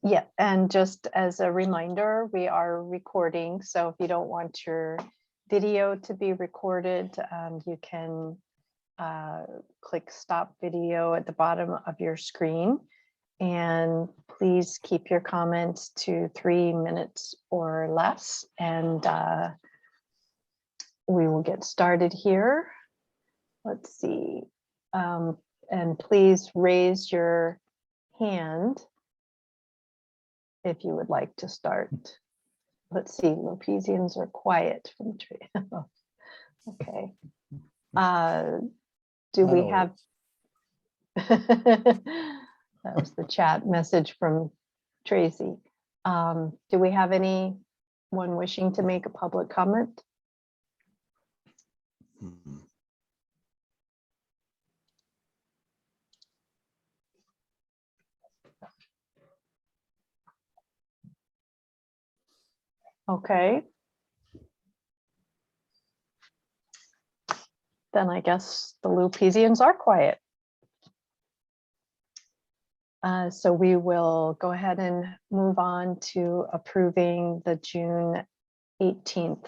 Yeah, and just as a reminder, we are recording, so if you don't want your video to be recorded, you can click stop video at the bottom of your screen. And please keep your comments to 3 minutes or less, and we will get started here. Let's see. And please raise your hand if you would like to start. Let's see, Lopesians are quiet from tree. Okay. Do we have? That was the chat message from Tracy. Do we have anyone wishing to make a public comment? Okay. Then I guess the Lopesians are quiet. So we will go ahead and move on to approving the June 18th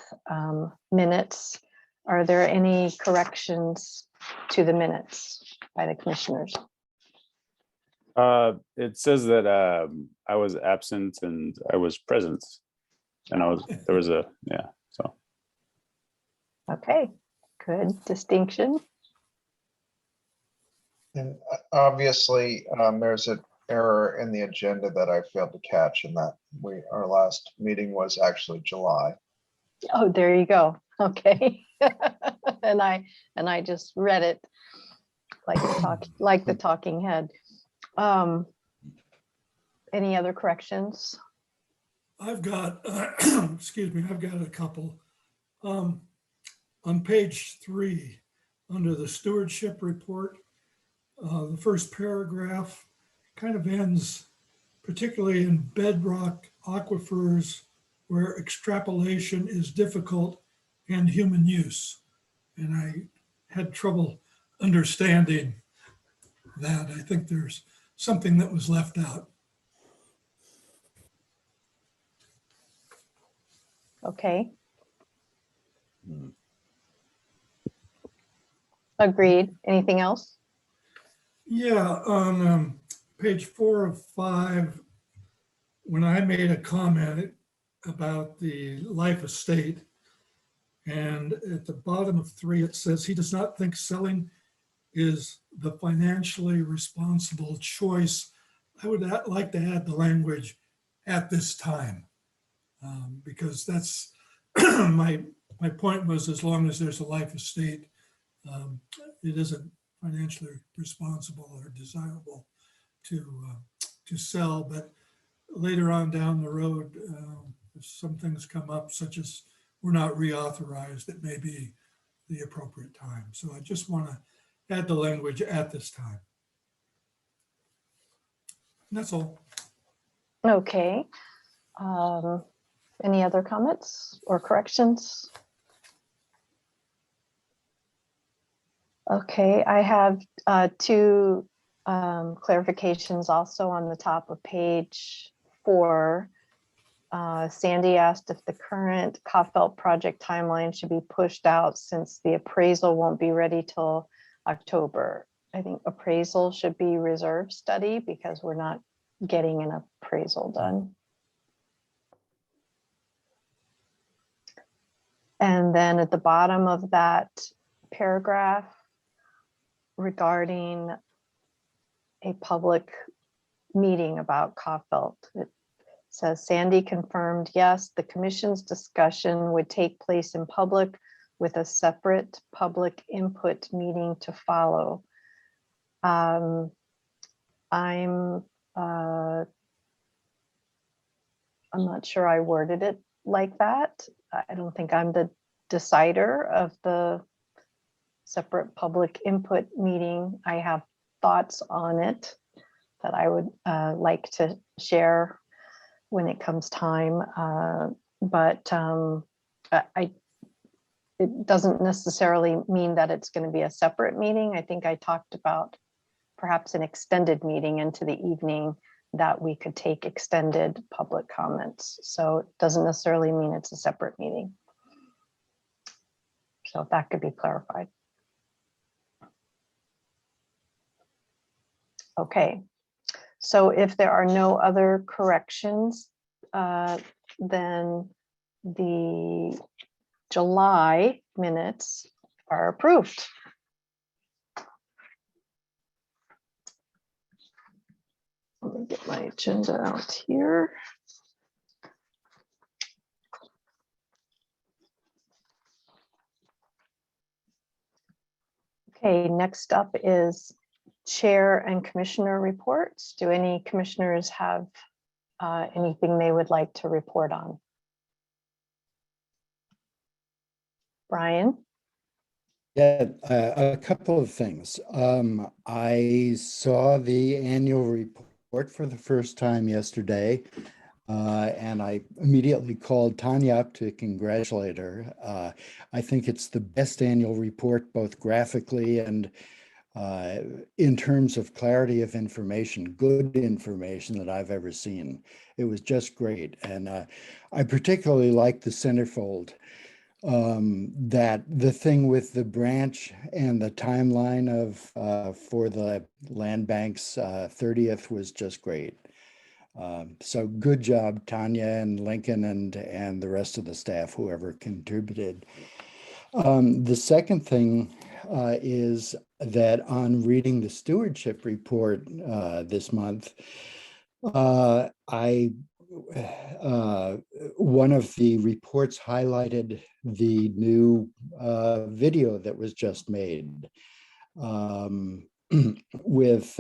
minutes. Are there any corrections to the minutes by the commissioners? It says that I was absent and I was present, and there was a, yeah, so. Okay, good distinction. And obviously, there's an error in the agenda that I failed to catch, and that our last meeting was actually July. Oh, there you go. Okay. and I just read it like the talking head. Any other corrections? I've got, excuse me, I've got a couple. On page 3, under the stewardship report, the first paragraph kind of ends, particularly in bedrock aquifers where extrapolation is difficult and human use. And I had trouble understanding that. I think there's something that was left out. Okay. Agreed. Anything else? Yeah, on page 4 of 5, when I made a comment about the life estate, and at the bottom of 3, it says he does not think selling is the financially responsible choice. I would like to add the language "at this time," because that's my point was, as long as there's a life estate, it isn't financially responsible or desirable to sell. But later on down the road, if some things come up, such as we're not reauthorized, it may be the appropriate time. So I just want to add the language "at this time." And that's all. Okay. Any other comments or corrections? Okay, I have 2 clarifications also on the top of page 4. Sandy asked if the current Kaufelt project timeline should be pushed out since the appraisal won't be ready till October. I think appraisal should be reserve study because we're not getting an appraisal done. And then at the bottom of that paragraph regarding a public meeting about Kaufelt, it says Sandy confirmed, yes, the commission's discussion would take place in public with a separate public input meeting to follow. I'm not sure I worded it like that. I don't think I'm the decider of the separate public input meeting. I have thoughts on it that I would like to share when it comes time, but it doesn't necessarily mean that it's going to be a separate meeting. I think I talked about perhaps an extended meeting into the evening, that we could take extended public comments. So it doesn't necessarily mean it's a separate meeting. So if that could be clarified. Okay, so if there are no other corrections, then the July minutes are approved. Let me get my agenda out here. Okay, next up is chair and commissioner reports. Do any commissioners have anything they would like to report on? Brian? Yeah, a couple of things. I saw the annual report for the first time yesterday, and I immediately called Tanya up to congratulate her. I think it's the best annual report, both graphically and in terms of clarity of information, good information that I've ever seen. It was just great. And I particularly like the centerfold. That the thing with the branch and the timeline of for the land bank's 30th was just great. So good job, Tanya and Lincoln and the rest of the staff, whoever contributed. The second thing is that on reading the stewardship report this month, one of the reports highlighted the new video that was just made with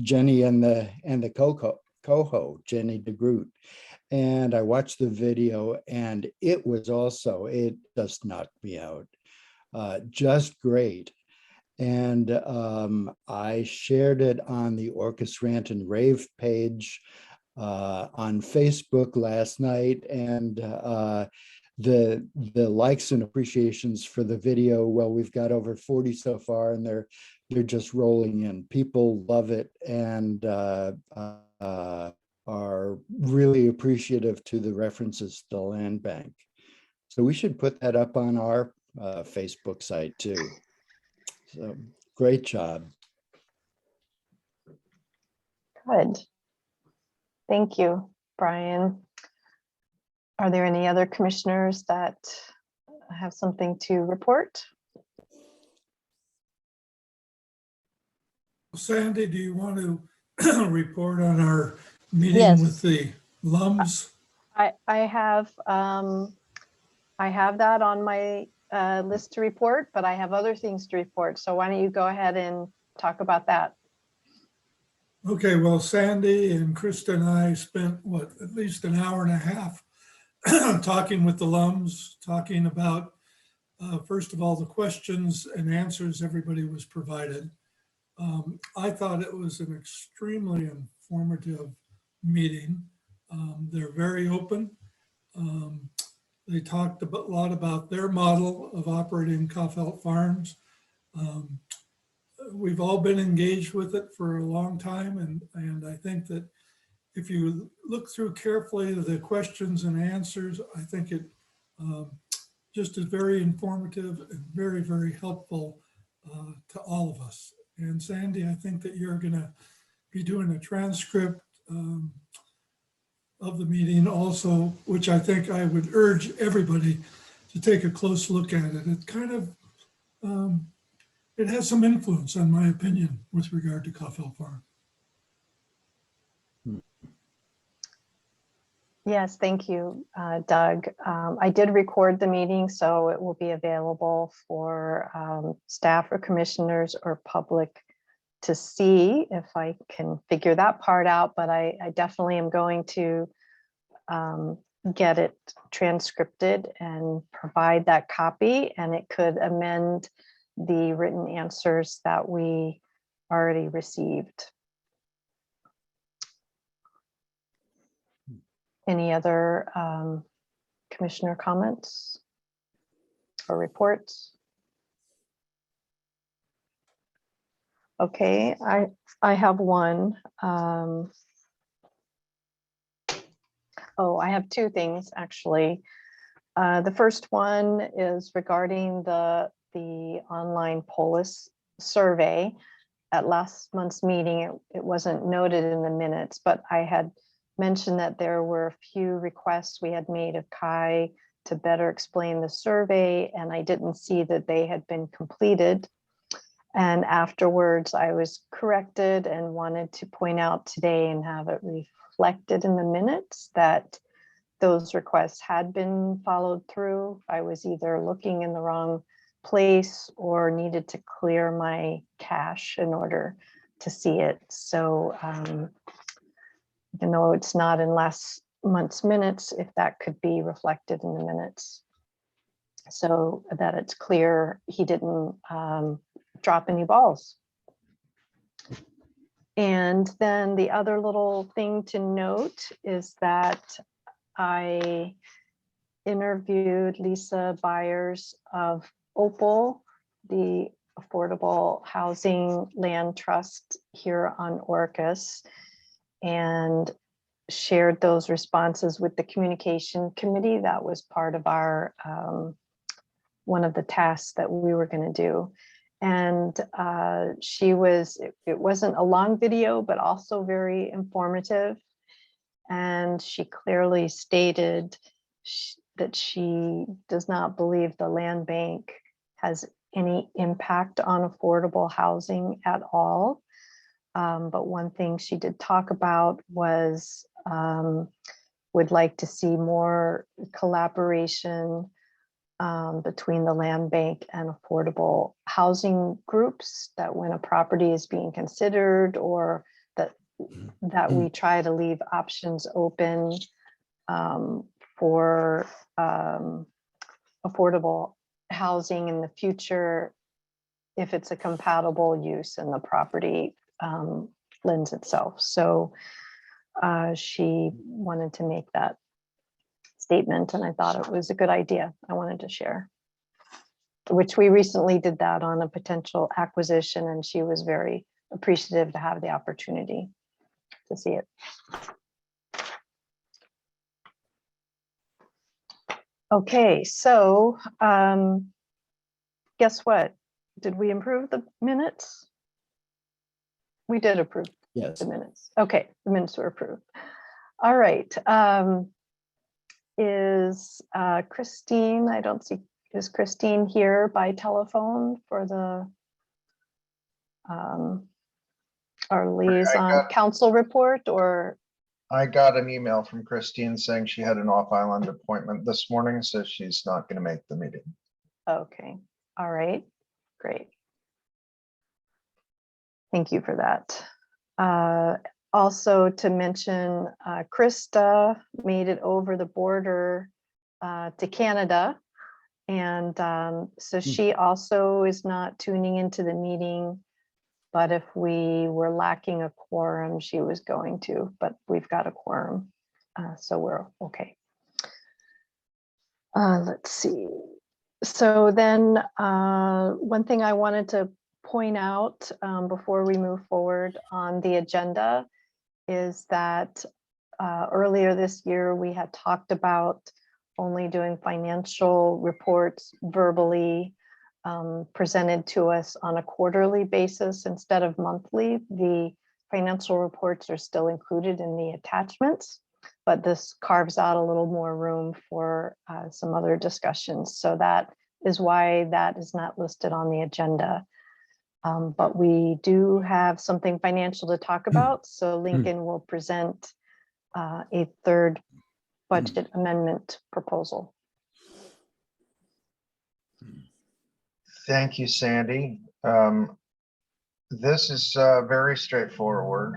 Jenny and the coho, Jenny DeGroot. And I watched the video, and it just knocked me out. Just great. And I shared it on the Orcas Rant and Rave page on Facebook last night, and the likes and appreciations for the video, well, we've got over 40 so far, and they're just rolling in. People love it and are really appreciative to the references to the land bank. So we should put that up on our Facebook site too. So great job. Good. Thank you, Brian. Are there any other commissioners that have something to report? Sandy, do you want to report on our meeting Yes. with the LUMS? I have that on my list to report, but I have other things to report. So why don't you go ahead and talk about that? Okay, well, Sandy and Krista and I spent, at least an hour and a half talking with the LUMS, talking about, first of all, the questions and answers everybody was provided. I thought it was an extremely informative meeting. They're very open. They talked a lot about their model of operating Kaufelt Farms. We've all been engaged with it for a long time, and I think that if you look through carefully the questions and answers, I think it just is very informative and very, very helpful to all of us. And Sandy, I think that you're going to be doing a transcript of the meeting also, which I think I would urge everybody to take a close look at it. It kind of, it has some influence, in my opinion, with regard to Kaufelt Farm. Yes, thank you, Doug. I did record the meeting, so it will be available for staff or commissioners or public to see if I can figure that part out, but I definitely am going to get it transcripted and provide that copy, and it could amend the written answers that we already received. Any other commissioner comments or reports? Okay, I have one. Oh, I have two things, actually. The first one is regarding the online Polis survey. At last month's meeting, it wasn't noted in the minutes, but I had mentioned that there were a few requests we had made of Kai to better explain the survey, and I didn't see that they had been completed. And afterwards, I was corrected and wanted to point out today and have it reflected in the minutes that those requests had been followed through. I was either looking in the wrong place or needed to clear my cache in order to see it. So even though it's not in last month's minutes, if that could be reflected in the minutes so that it's clear he didn't drop any balls. And then the other little thing to note is that I interviewed Lisa Byers of Opal, the Affordable Housing Land Trust here on Orcas, and shared those responses with the communication committee. That was part of our one of the tasks that we were going to do. And it wasn't a long video, but also very informative. And she clearly stated that she does not believe the land bank has any impact on affordable housing at all. But one thing she did talk about was would like to see more collaboration between the land bank and affordable housing groups, that when a property is being considered, or that we try to leave options open for affordable housing in the future if it's a compatible use and the property lends itself. So she wanted to make that statement, and I thought it was a good idea. I wanted to share, which we recently did that on a potential acquisition, and she was very appreciative to have the opportunity to see it. Okay, so guess what? Did we improve the minutes? We did approve Yes. the minutes. Okay, the minutes were approved. All right. Is Christine, I don't see, is Christine here by telephone for the our liaison council report, or? I got an email from Christine saying she had an off-island appointment this morning, so she's not going to make the meeting. Okay, all right, great. Thank you for that. Also to mention, Krista made it over the border to Canada. And so she also is not tuning into the meeting, but if we were lacking a quorum, she was going to, but we've got a quorum, so we're okay. Let's see. So then one thing I wanted to point out before we move forward on the agenda is that earlier this year, we had talked about only doing financial reports verbally presented to us on a quarterly basis instead of monthly. The financial reports are still included in the attachments, but this carves out a little more room for some other discussions. So that is why that is not listed on the agenda. But we do have something financial to talk about. So Lincoln will present a third budget amendment proposal. Thank you, Sandy. This is very straightforward.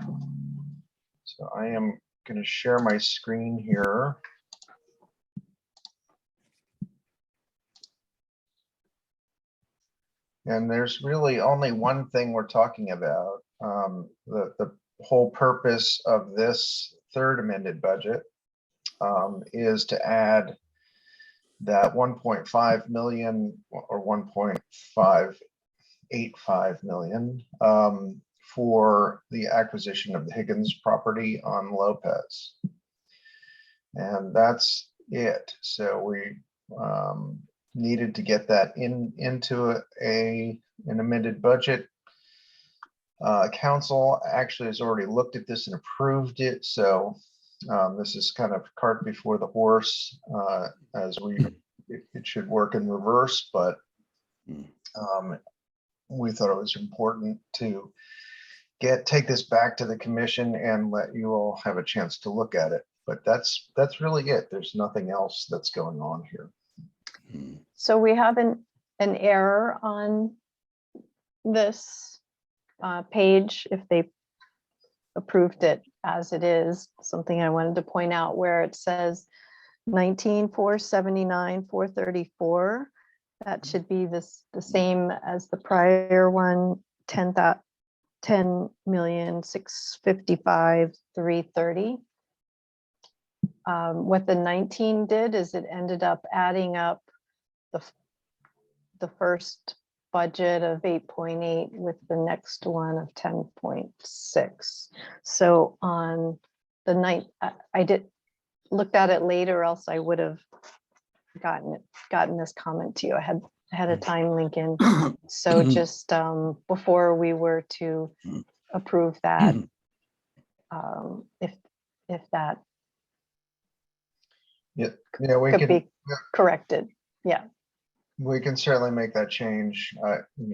So I am going to share my screen here. And there's really only one thing we're talking about. The whole purpose of this third amended budget is to add that 1.5 million or 1.5 1.85 million for the acquisition of the Higgins property on Lopez. And that's it. So we needed to get that into an amended budget. Council actually has already looked at this and approved it. So this is kind of cart before the horse, as it should work in reverse, but we thought it was important to take this back to the commission and let you all have a chance to look at it. But that's really it. There's nothing else that's going on here. So we have an error on this page if they approved it as it is. Something I wanted to point out where it says 19,479, 434. That should be the same as the prior one, 10,655,330. What the 19 did is it ended up adding up the first budget of 8.8 with the next one of 10.6. So on the night, I did looked at it later, else I would have gotten this comment to you ahead of time, Lincoln. So just before we were to approve that, if that We could can be corrected. Yeah. we can certainly make that change.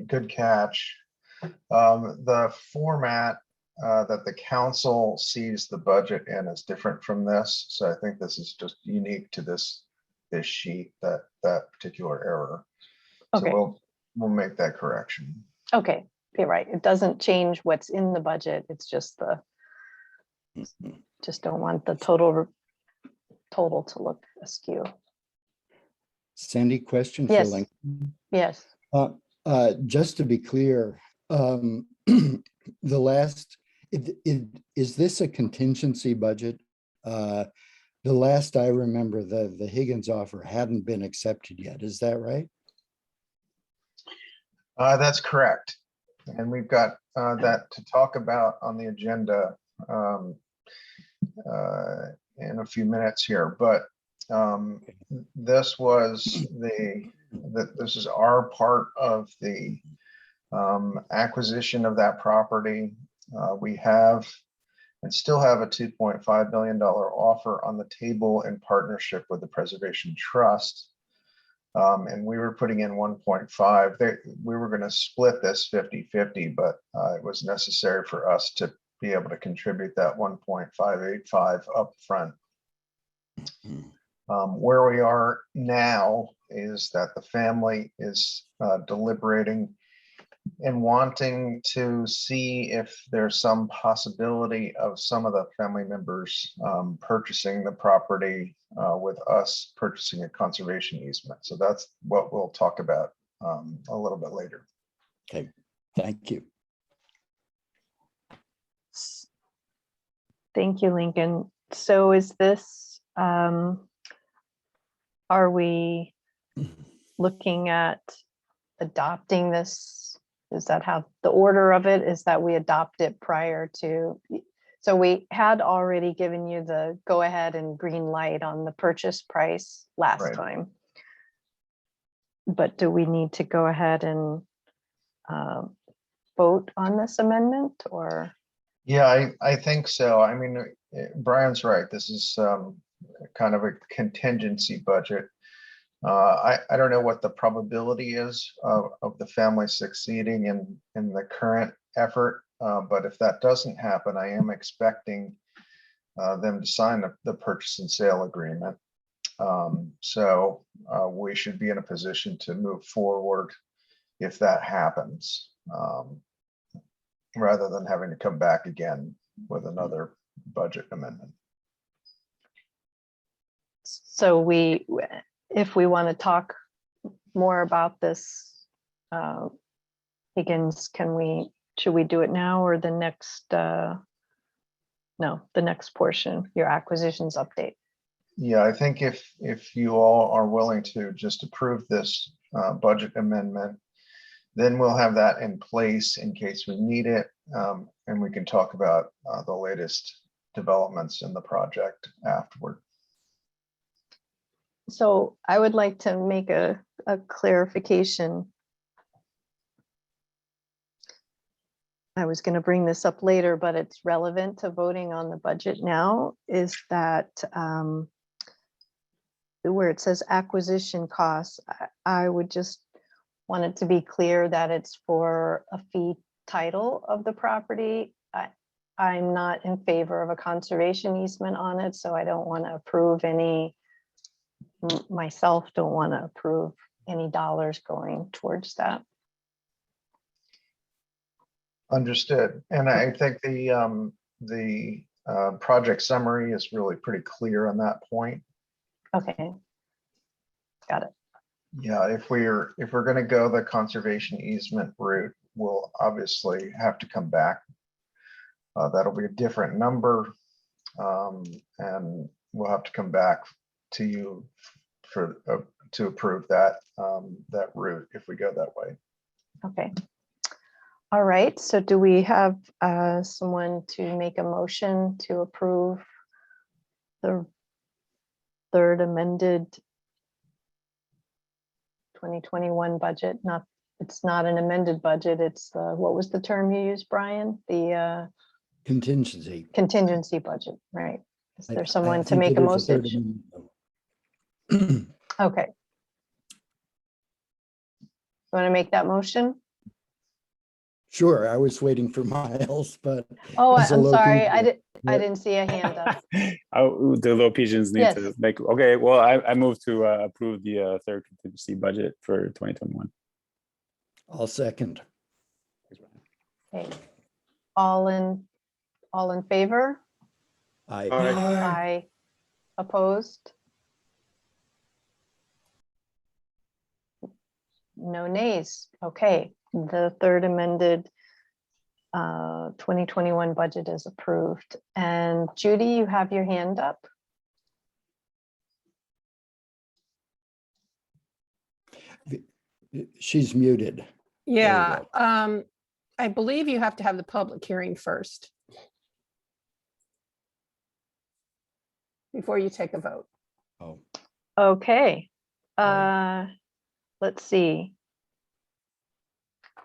Good catch. The format that the council sees the budget in is different from this. So I think this is just unique to this sheet, that particular error. Okay. So we'll make that correction. Okay. You're right. It doesn't change what's in the budget. It's just just don't want the total to look askew. Sandy, question for Yes. Lincoln. Yes. Just to be clear, the last, is this a contingency budget? The last I remember, the Higgins offer hadn't been accepted yet. Is that right? That's correct. And we've got that to talk about on the agenda in a few minutes here. But this was this is our part of the acquisition of that property. We have and still have a $2.5 million offer on the table in partnership with the Preservation Trust. And we were putting in 1.5. We were going to split this 50-50, but it was necessary for us to be able to contribute that 1.585 up front. Where we are now is that the family is deliberating and wanting to see if there's some possibility of some of the family members purchasing the property with us purchasing a conservation easement. So that's what we'll talk about a little bit later. Okay, thank you. Thank you, Lincoln. So is this, are we looking at adopting this? Is that how the order of it is, that we adopt it prior to? So we had already given you the go ahead and green light on the purchase price last Right. time. But do we need to go ahead and vote on this amendment, or? Yeah, I think so. I mean, Brian's right. This is kind of a contingency budget. I don't know what the probability is of the family succeeding in the current effort, but if that doesn't happen, I am expecting them to sign the purchase and sale agreement. So we should be in a position to move forward if that happens, rather than having to come back again with another budget amendment. So if we want to talk more about this, Higgins, should we do it now or the next, no, the next portion, your acquisitions update? Yeah, I think if you all are willing to just approve this budget amendment, then we'll have that in place in case we need it. And we can talk about the latest developments in the project afterward. So I would like to make a clarification. I was going to bring this up later, but it's relevant to voting on the budget now, is that where it says acquisition costs, I would just want it to be clear that it's for a fee title of the property. I'm not in favor of a conservation easement on it, so I don't want to approve any, myself don't want to approve any dollars going towards that. Understood. And I think the project summary is really pretty clear on that point. Okay. Got it. Yeah, if we're going to go the conservation easement route, we'll obviously have to come back. That'll be a different number. And we'll have to come back to you for to approve that that route if we go that way. Okay. All right. So do we have someone to make a motion to approve the third amended 2021 budget? Not, it's not an amended budget. It's what was the term you used, Brian? The Contingency. contingency budget, right? Is I- there I someone to think make it a is third motion? amendment. Okay. Want to make that motion? Sure, I was waiting for Miles, but Oh, As a I'm sorry. local- I didn't see a hand up. Oh, the low pigeons need to Yes. make, okay, well, I move to approve the third contingency budget for 2021. I'll second. Okay. All in favor? I, Aye. Opposed? No nays. Okay, the third amended 2021 budget is approved. And Judy, you have your hand up. she's muted. Yeah, go. I believe you have to have the public hearing first. Before you take a vote. Oh, Okay. Let's see.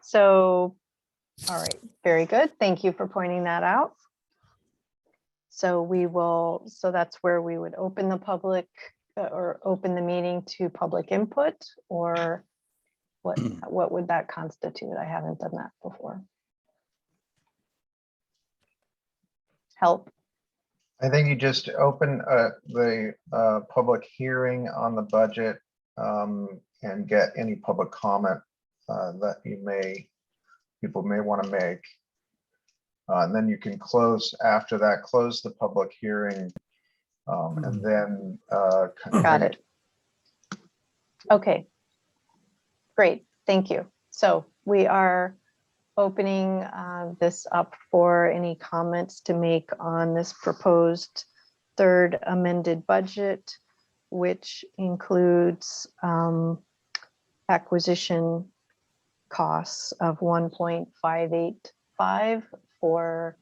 So, all right, very good. Thank you for pointing that out. So we will, so that's where we would open the public or open the meeting to public input, or what would that constitute? I haven't done that before. Help. I think you just open the public hearing on the budget and get any public comment that people may want to make. And then you can close after that, close the public hearing. And then Got it. Okay. Great, thank you. So we are opening this up for any comments to make on this proposed third amended budget, which includes acquisition costs of 1.585 for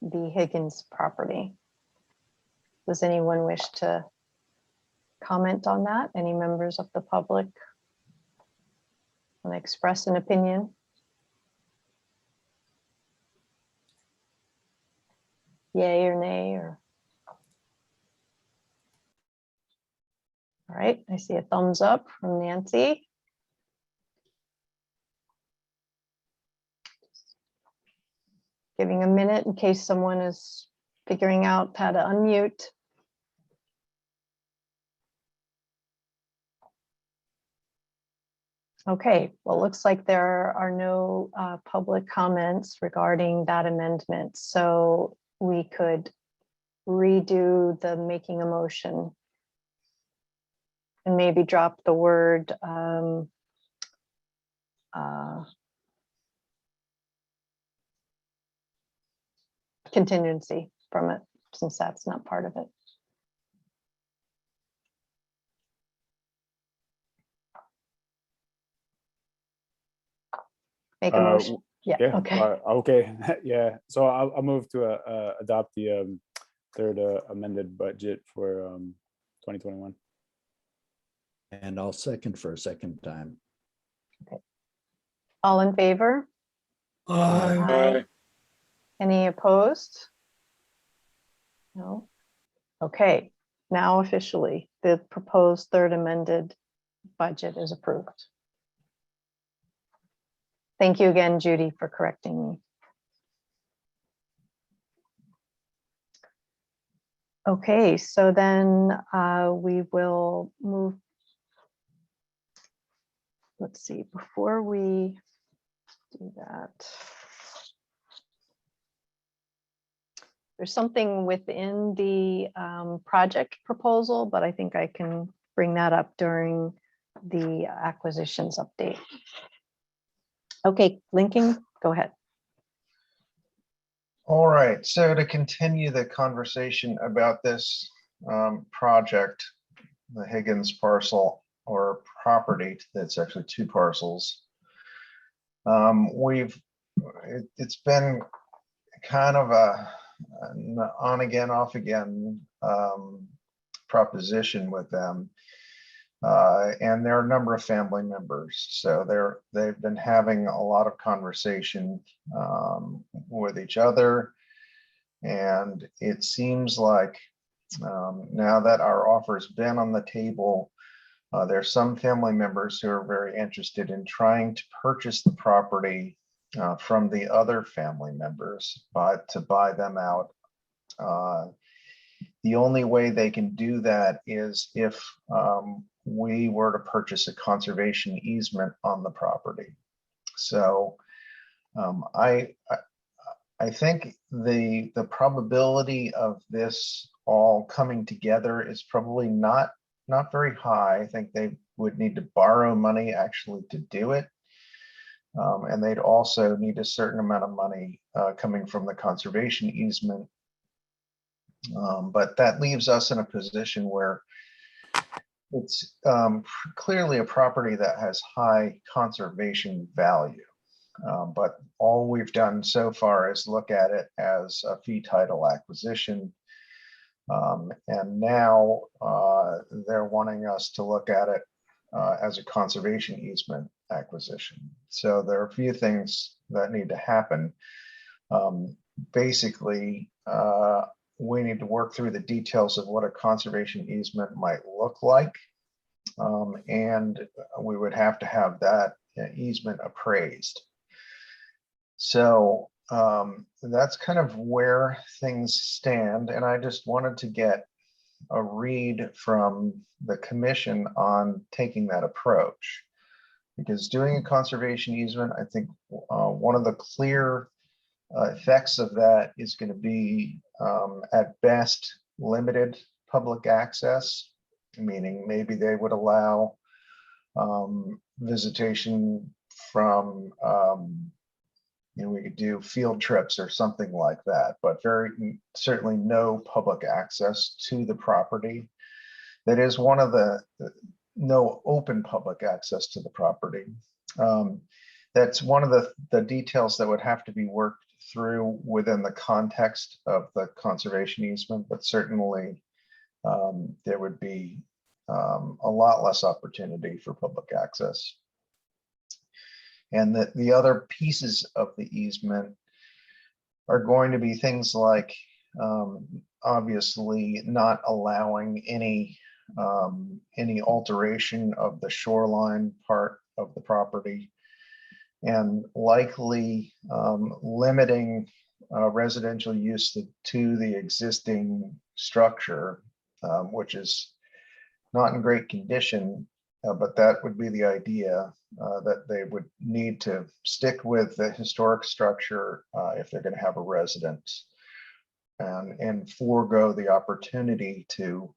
the Higgins property. Does anyone wish to comment on that? Any members of the public want to express an opinion? Yay or nay, or? All right, I see a thumbs up from Nancy. Giving a minute in case someone is figuring out how to unmute. Okay, well, it looks like there are no public comments regarding that amendment, so we could redo the making a motion and maybe drop the word contingency from it, since that's not part of it. make a Uh, motion? Yeah, Yeah, okay. okay, yeah, so I'll move to adopt the third amended budget for 2021. And I'll second for a second time. All in favor? Aye. Any opposed? No. Okay, now officially, the proposed third amended budget is approved. Thank you again, Judy, for correcting me. Okay, so then we will move. Let's see, before we do that. There's something within the project proposal, but I think I can bring that up during the acquisitions update. Okay, Lincoln, go ahead. All right, so to continue the conversation about this project, the Higgins parcel or property, that's actually two parcels. It's been kind of an on again, off again proposition with them. And there are a number of family members, so they've been having a lot of conversation with each other, and it seems like now that our offer's been on the table, there's some family members who are very interested in trying to purchase the property from the other family members, but to buy them out. The only way they can do that is if we were to purchase a conservation easement on the property. So I think the probability of this all coming together is probably not very high. I think they would need to borrow money actually to do it. And they'd also need a certain amount of money coming from the conservation easement. But that leaves us in a position where it's clearly a property that has high conservation value. But all we've done so far is look at it as a fee title acquisition. And now they're wanting us to look at it as a conservation easement acquisition. So there are a few things that need to happen. Basically, we need to work through the details of what a conservation easement might look like. And we would have to have that easement appraised. So that's kind of where things stand. And I just wanted to get a read from the commission on taking that approach. Because doing a conservation easement, I think one of the clear effects of that is going to be at best limited public access, meaning maybe they would allow visitation from, we could do field trips or something like that, but very certainly no public access to the property. That is one of no open public access to the property. That's one of the details that would have to be worked through within the context of the conservation easement, but certainly there would be a lot less opportunity for public access. And the other pieces of the easement are going to be things like obviously not allowing any alteration of the shoreline part of the property, and likely limiting residential use to the existing structure, which is not in great condition, but that would be the idea, that they would need to stick with the historic structure if they're going to have a residence, and forego the opportunity to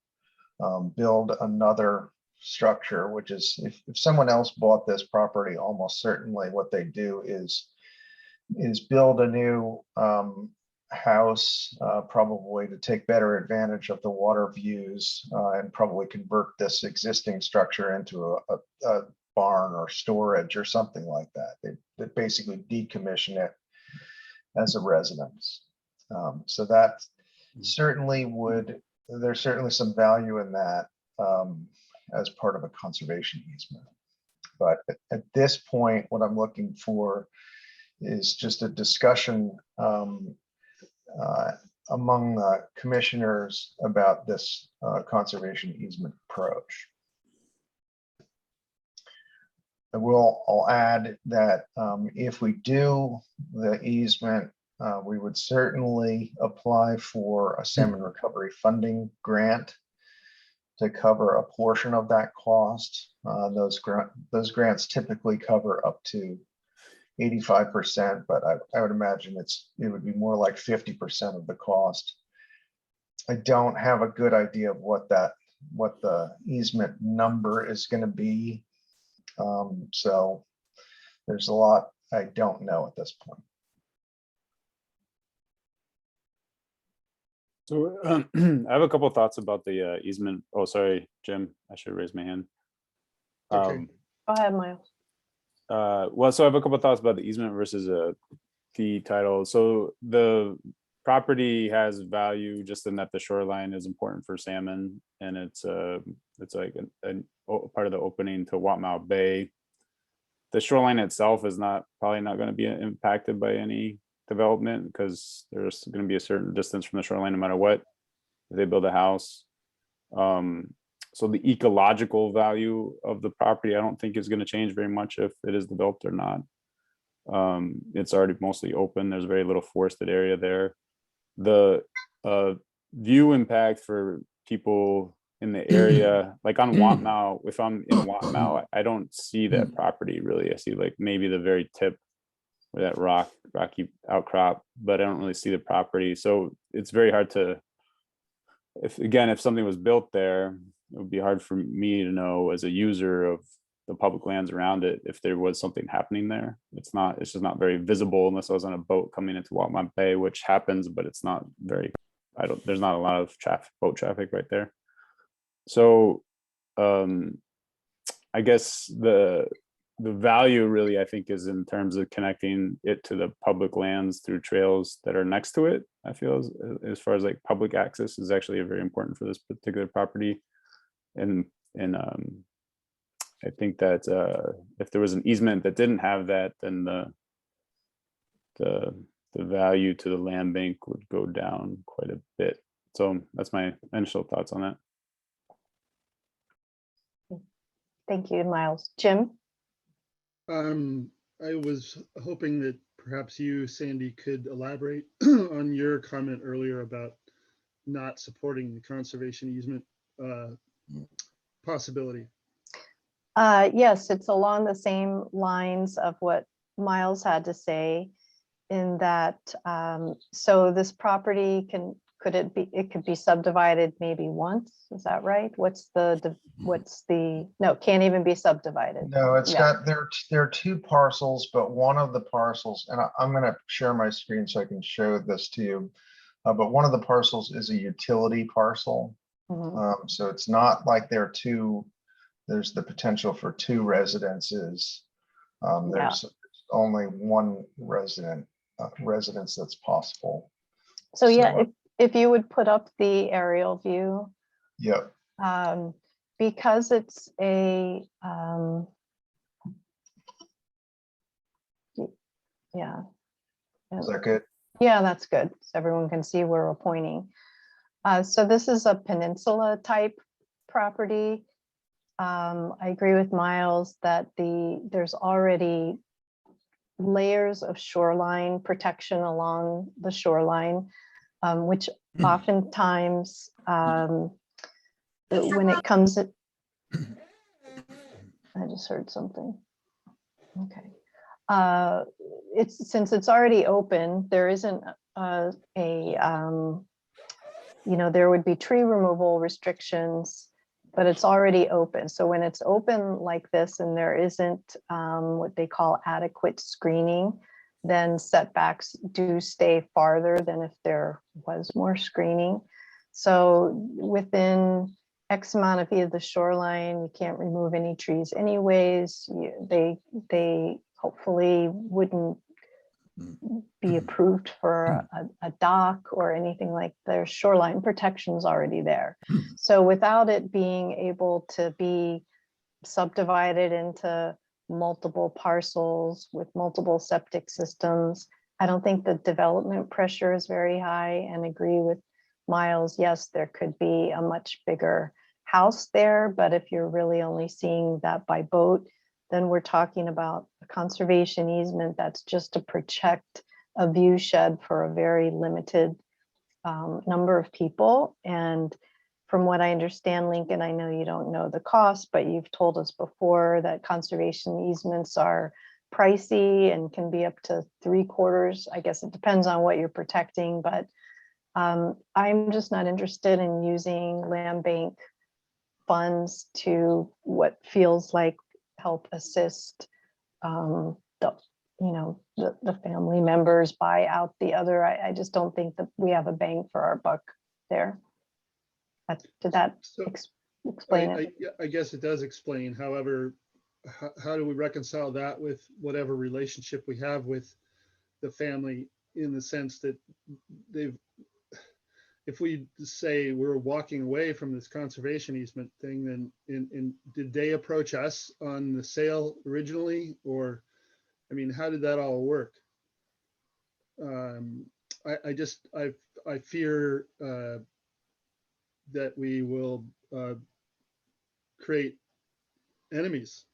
build another structure, which is if someone else bought this property, almost certainly what they do is build a new house, probably to take better advantage of the water views, and probably convert this existing structure into a barn or storage or something like that. They basically decommission it as a residence. So that certainly there's certainly some value in that as part of a conservation easement. But at this point, what I'm looking for is just a discussion among commissioners about this conservation easement approach. I'll add that if we do the easement, we would certainly apply for a salmon recovery funding grant to cover a portion of that cost. Those grants typically cover up to 85%, but I would imagine it would be more like 50% of the cost. I don't have a good idea of what the easement number is going to be. So there's a lot I don't know at this point. So I have a couple of thoughts about the easement. Oh, sorry, Jim, I should raise my hand. Okay. Go ahead, Miles. Well, so I have a couple of thoughts about the easement versus the title. So the property has value just in that the shoreline is important for salmon, and it's like a part of the opening to Watmouth Bay. The shoreline itself is probably not going to be impacted by any development because there's going to be a certain distance from the shoreline no matter what if they build a house. So the ecological value of the property I don't think is going to change very much if it is developed or not. It's already mostly open. There's very little forested area there. The view impact for people in the area, like on Watmouth, if I'm in Watmouth, I don't see that property really. I see like maybe the very tip where that rocky outcrop, but I don't really see the property. So it's very hard to, if something was built there, it would be hard for me to know as a user of the public lands around it if there was something happening there. It's just not very visible unless I was on a boat coming into Watmouth Bay, which happens, but it's not very, there's not a lot of boat traffic right there. So I guess the value really, I think, is in terms of connecting it to the public lands through trails that are next to it. I feel as far as like public access is actually very important for this particular property. And I think that if there was an easement that didn't have that, then the value to the land bank would go down quite a bit. So that's my initial thoughts on that. Thank you, Miles. Jim? I was hoping that perhaps you, Sandy, could elaborate on your comment earlier about not supporting the conservation easement possibility. Yes, it's along the same lines of what Miles had to say in that, so this property it could be subdivided maybe once, is that right? No, it can't even be subdivided. No, it's Yeah. there are two parcels, but one of the parcels, and I'm going to share my screen so I can show this to you. But one of the parcels is a utility parcel. Mhm. So it's not like there's the potential for two residences. There's only one residence that's possible. So yeah, if you would put up the aerial view. Yep. Because it's yeah. Is that good? Yeah, that's good. So everyone can see where we're pointing. So this is a peninsula type property. I agree with Miles that there's already layers of shoreline protection along the shoreline, which oftentimes when it comes, I just heard something. Okay. Since it's already open, there isn't there would be tree removal restrictions, but it's already open. So when it's open like this and there isn't what they call adequate screening, then setbacks do stay farther than if there was more screening. So within X amount of feet of the shoreline, you can't remove any trees anyways. They hopefully wouldn't be approved for a dock or anything like their shoreline protections already there. So without it being able to be subdivided into multiple parcels with multiple septic systems, I don't think the development pressure is very high, and agree with Miles. Yes, there could be a much bigger house there, but if you're really only seeing that by boat, then we're talking about a conservation easement that's just to protect a view shed for a very limited number of people. And from what I understand, Lincoln, I know you don't know the cost, but you've told us before that conservation easements are pricey and can be up to 3/4. I guess it depends on what you're protecting, but I'm just not interested in using land bank funds to what feels like help assist the family members buy out the other. I just don't think that we have a bang for our buck there. Did that So explain it? I guess it does explain. However, how do we reconcile that with whatever relationship we have with the family, in the sense that if we say we're walking away from this conservation easement thing, then did they approach us on the sale originally? Or, I mean, how did that all work? I fear that we will create enemies.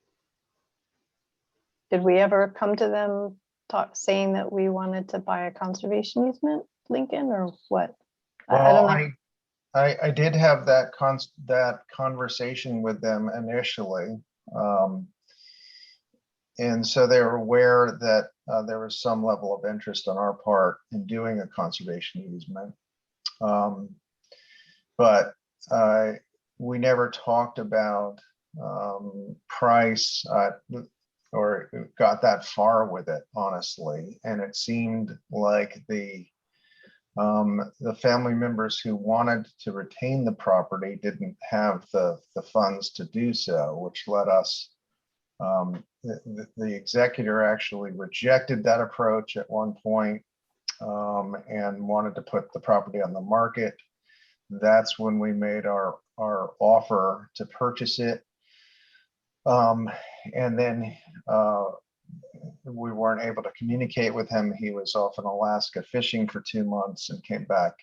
Did we ever come to them saying that we wanted to buy a conservation easement, Lincoln, or what? I don't know. I did have that conversation with them initially. And so they were aware that there was some level of interest on our part in doing a conservation easement. But we never talked about price or got that far with it, honestly. And it seemed like the family members who wanted to retain the property didn't have the funds to do so, which led us, the executor actually rejected that approach at one point, and wanted to put the property on the market. That's when we made our offer to purchase it. And then we weren't able to communicate with him. He was off in Alaska fishing for 2 months and came back,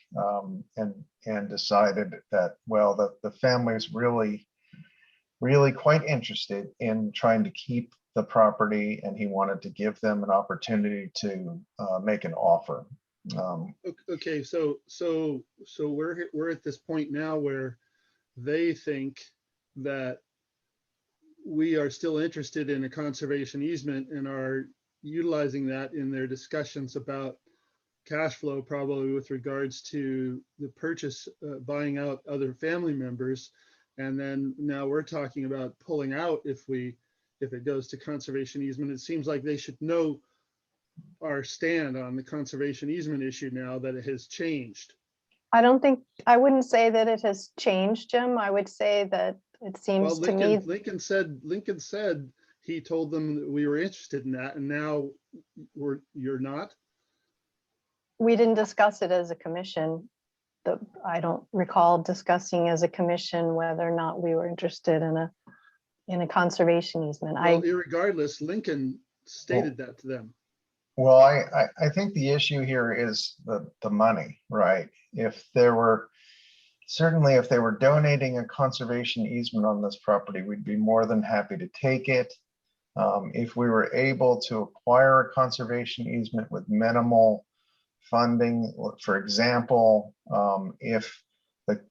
and decided that, well, the family is really quite interested in trying to keep the property, and he wanted to give them an opportunity to make an offer. Okay, so we're at this point now where they think that we are still interested in a conservation easement and are utilizing that in their discussions about cash flow, probably with regards to the purchase, buying out other family members. And then now we're talking about pulling out if it goes to conservation easement. It seems like they should know our stand on the conservation easement issue now that it has changed. I wouldn't say that it has changed, Jim. I would say that it seems Well, to me. Lincoln said he told them that we were interested in that, and now you're not. We didn't discuss it as a commission. I don't recall discussing as a commission whether or not we were interested in a conservation easement. Well, irregardless, Lincoln stated that to them. Well, I think the issue here is the money, right? If they were donating a conservation easement on this property, we'd be more than happy to take it. If we were able to acquire a conservation easement with minimal funding, for example, if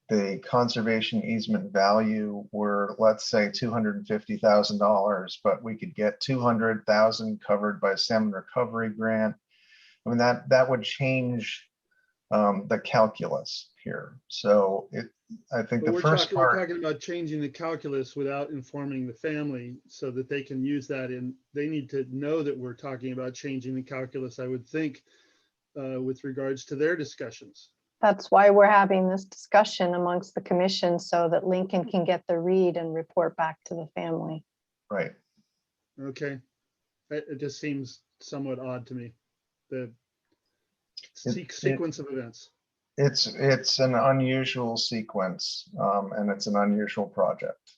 the conservation easement value were, let's say, $250,000, but we could get 200,000 covered by a salmon recovery grant, I mean, that would change the calculus here. So I think But the first part, we're talking about changing the calculus without informing the family so that they can use that, and they need to know that we're talking about changing the calculus, I would think, with regards to their discussions. That's why we're having this discussion amongst the commission so that Lincoln can get the read and report back to the family. Right. Okay. It just seems somewhat odd to me, the It- sequence of events. It's an unusual sequence, and it's an unusual project.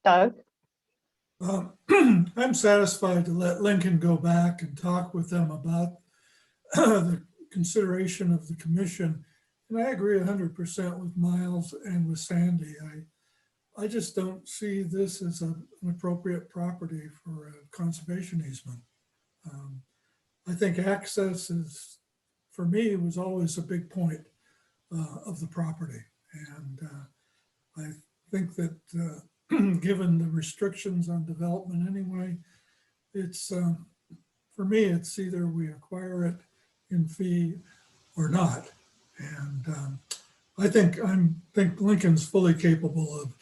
Doug? I'm satisfied to let Lincoln go back and talk with them about the consideration of the commission. And I agree 100% with Miles and with Sandy. I just don't see this as an appropriate property for a conservation easement. I think access is, for me, was always a big point of the property. And I think that given the restrictions on development anyway, it's, for me, it's either we acquire it in fee or not. And I think Lincoln's fully capable of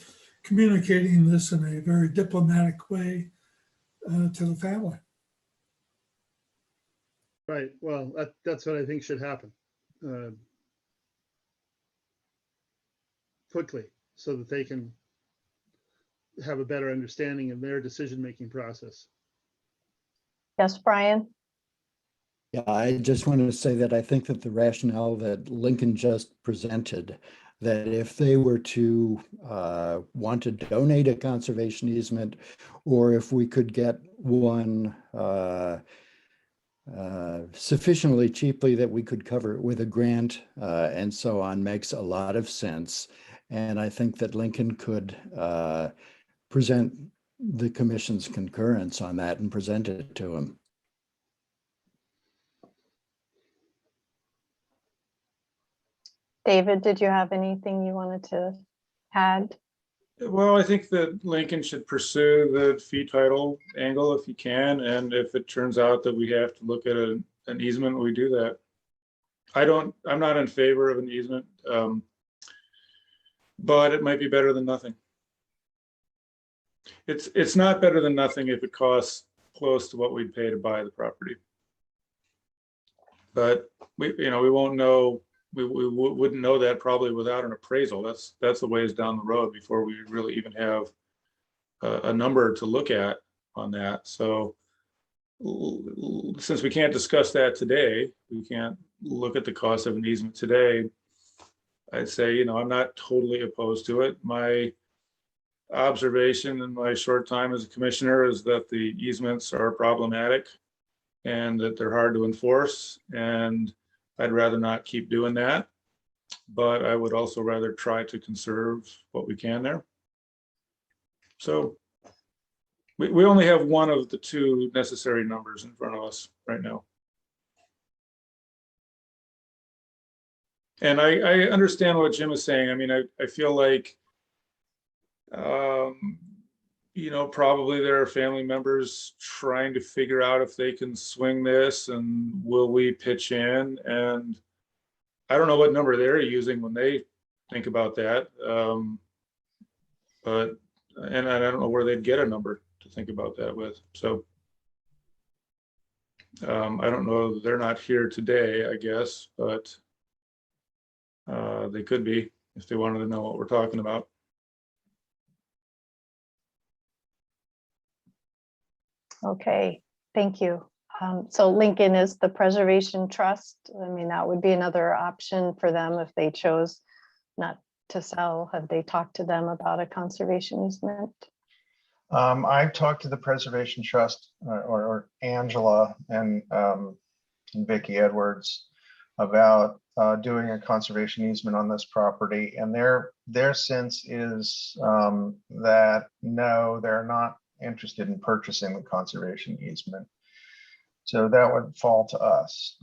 communicating this in a very diplomatic way to the family. Right. Well, that's what I think should happen. Quickly, so that they can have a better understanding of their decision-making process. Yes, Brian? Yeah, I just wanted to say that I think that the rationale that Lincoln just presented, that if they were to want to donate a conservation easement, or if we could get one sufficiently cheaply that we could cover it with a grant and so on, makes a lot of sense. And I think that Lincoln could present the commission's concurrence on that and present it to him. David, did you have anything you wanted to add? Well, I think that Lincoln should pursue the fee title angle if he can, and if it turns out that we have to look at an easement, we do that. I'm not in favor of an easement, but it might be better than nothing. It's not better than nothing if it costs close to what we'd pay to buy the property. But we won't know. We wouldn't know that probably without an appraisal. That's a ways down the road before we really even have a number to look at on that. So since we can't discuss that today, we can't look at the cost of an easement today. I'd say, I'm not totally opposed to it. My observation in my short time as a commissioner is that the easements are problematic and that they're hard to enforce, and I'd rather not keep doing that, but I would also rather try to conserve what we can there. So we only have one of the two necessary numbers in front of us right now. And I understand what Jim is saying. I mean, I feel like, probably there are family members trying to figure out if they can swing this and will we pitch in? And I don't know what number they're using when they think about that. But I don't know where they'd get a number to think about that with. So I don't know. They're not here today, I guess, but they could be if they wanted to know what we're talking about. Okay, thank you. So Lincoln is the Preservation Trust. I mean, that would be another option for them if they chose not to sell. Have they talked to them about a conservation easement? I've talked to the Preservation Trust or Angela and Vicki Edwards about doing a conservation easement on this property, and their sense is that no, they're not interested in purchasing the conservation easement. So that would fall to us.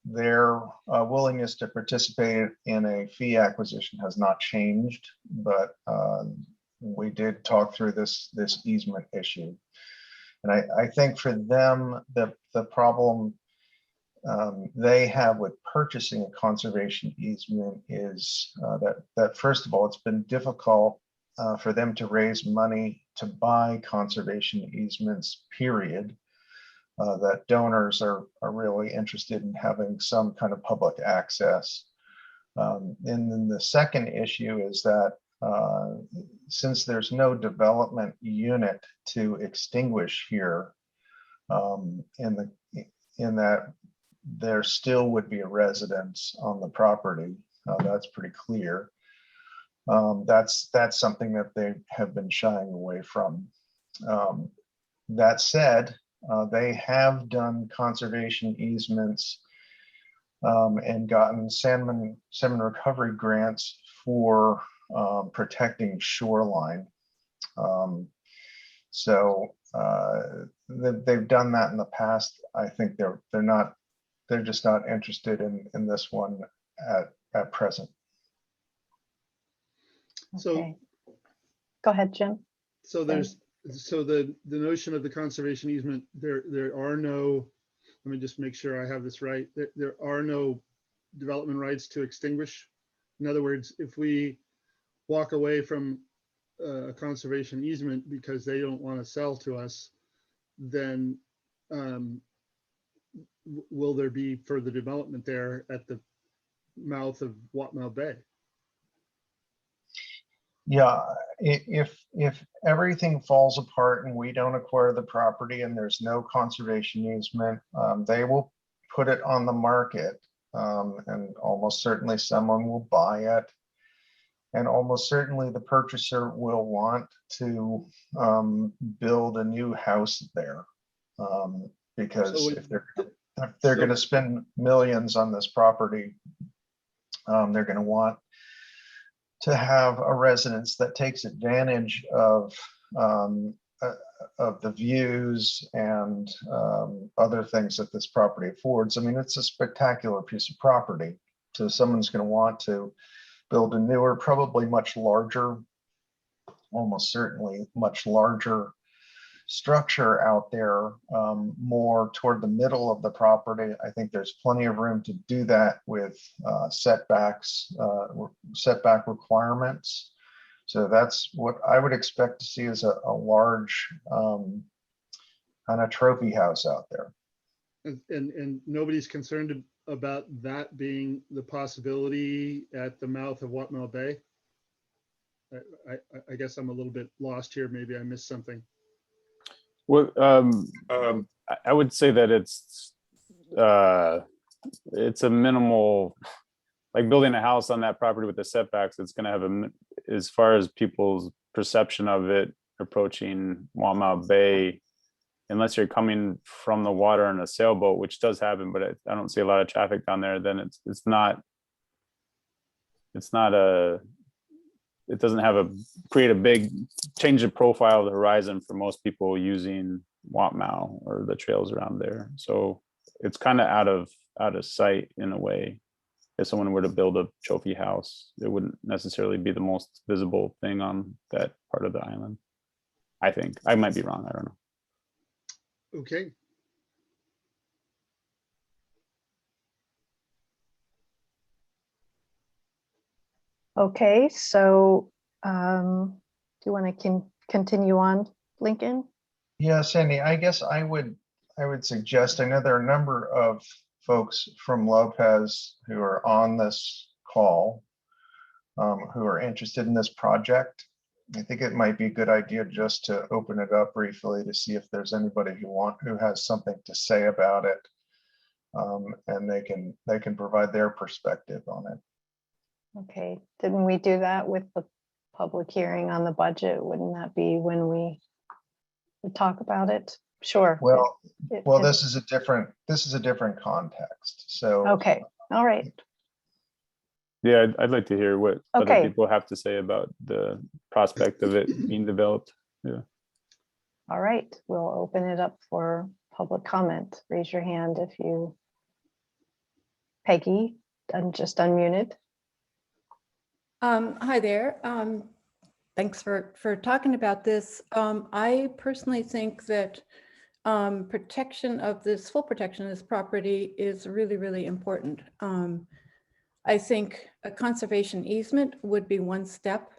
Their willingness to participate in a fee acquisition has not changed, but we did talk through this easement issue. And I think for them, the problem they have with purchasing a conservation easement is that first of all, it's been difficult for them to raise money to buy conservation easements, period. that donors are really interested in having some kind of public access. And then the second issue is that since there's no development unit to extinguish here, in that there still would be a residence on the property. That's pretty clear. That's something that they have been shying away from. That said, they have done conservation easements and gotten salmon recovery grants for protecting shoreline. So they've done that in the past. I think they're just not interested in this one at present. So, Okay. Go ahead, Jim. so there's, so the notion of the conservation easement, there are no, let me just make sure I have this right. There are no development rights to extinguish. In other words, if we walk away from a conservation easement because they don't want to sell to us, then will there be further development there at the mouth of Watmau Bay? Yeah, if everything falls apart and we don't acquire the property and there's no conservation easement, they will put it on the market, and almost certainly someone will buy it. And almost certainly the purchaser will want to build a new house there, because So if they're going to spend millions on this property, they're going to want to have a residence that takes advantage of the views and other things that this property affords. I mean, it's a spectacular piece of property. So someone's going to want to build a newer, probably much larger, almost certainly much larger structure out there, more toward the middle of the property. I think there's plenty of room to do that with setback requirements. So that's what I would expect to see as a large kind of trophy house out there. And nobody's concerned about that being the possibility at the mouth of Watmau Bay? I guess I'm a little bit lost here. Maybe I missed something. Well, I would say that it's a minimal, like building a house on that property with the setbacks. It's going to have as far as people's perception of it approaching Watmau Bay, unless you're coming from the water in a sailboat, which does happen, but I don't see a lot of traffic down there. Then it doesn't have create a big change of profile of the horizon for most people using Watmau or the trails around there. So it's kind of out of sight in a way. If someone were to build a trophy house, it wouldn't necessarily be the most visible thing on that part of the island. I think. I might be wrong. I don't know. Okay. Okay, so do you want to continue on, Lincoln? Yeah, Sandy, I guess I would suggest, I know there are a number of folks from Lopez who are on this call, who are interested in this project. I think it might be a good idea just to open it up briefly to see if there's anybody who has something to say about it. And they can provide their perspective on it. Okay, didn't we do that with the public hearing on the budget? Wouldn't that be when we would talk about it? Sure. Well, It- this is a different context. So Okay, all right. Yeah, I'd like to hear what Okay. other people have to say about the prospect of it being developed. All right, we'll open it up for public comment. Raise your hand if you, Peggy, just unmuted. Hi there. Thanks for talking about this. I personally think that full protection of this property is really, really important. I think a conservation easement would be one step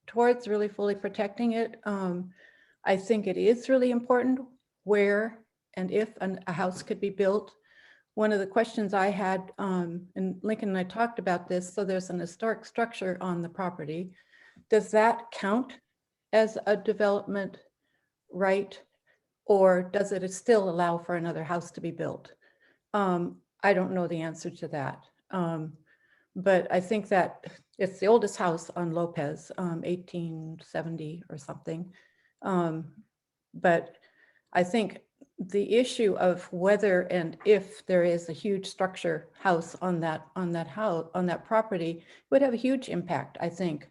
towards really fully protecting it. I think it is really important where and if a house could be built. One of the questions I had, and Lincoln and I talked about this, so there's an historic structure on the property. Does that count as a development right? Or does it still allow for another house to be built? I don't know the answer to that. But I think that it's the oldest house on Lopez, 1870 or something. But I think the issue of whether and if there is a huge structure house on that property would have a huge impact, I think,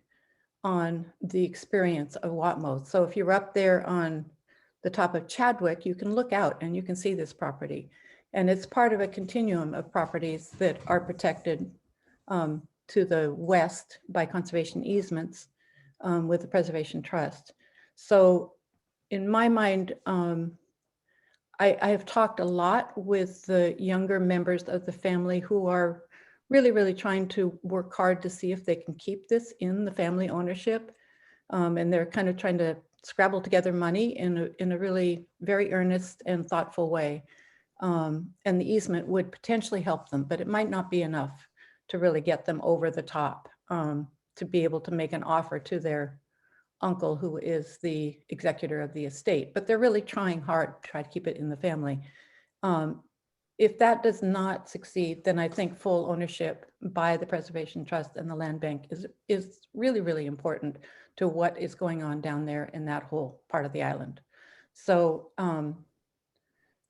on the experience of Watmouth. So if you're up there on the top of Chadwick, you can look out and you can see this property. And it's part of a continuum of properties that are protected to the west by conservation easements with the Preservation Trust. So in my mind, I have talked a lot with the younger members of the family who are really, really trying to work hard to see if they can keep this in the family ownership. And they're kind of trying to scrabble together money in a really very earnest and thoughtful way. And the easement would potentially help them, but it might not be enough to really get them over the top to be able to make an offer to their uncle who is the executor of the estate. But they're really trying hard to try to keep it in the family. If that does not succeed, then I think full ownership by the Preservation Trust and the Land Bank is really, really important to what is going on down there in that whole part of the island. So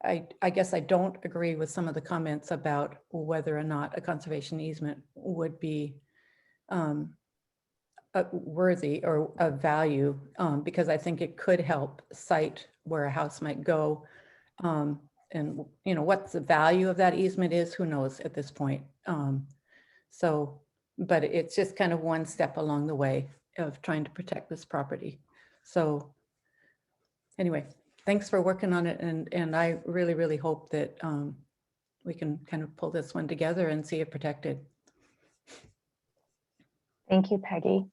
I guess I don't agree with some of the comments about whether or not a conservation easement would be worthy or of value, because I think it could help cite where a house might go. And you know, what the value of that easement is, who knows at this point. But it's just kind of one step along the way of trying to protect this property. So anyway, thanks for working on it. And I really, really hope that we can kind of pull this one together and see it protected. Thank you, Peggy.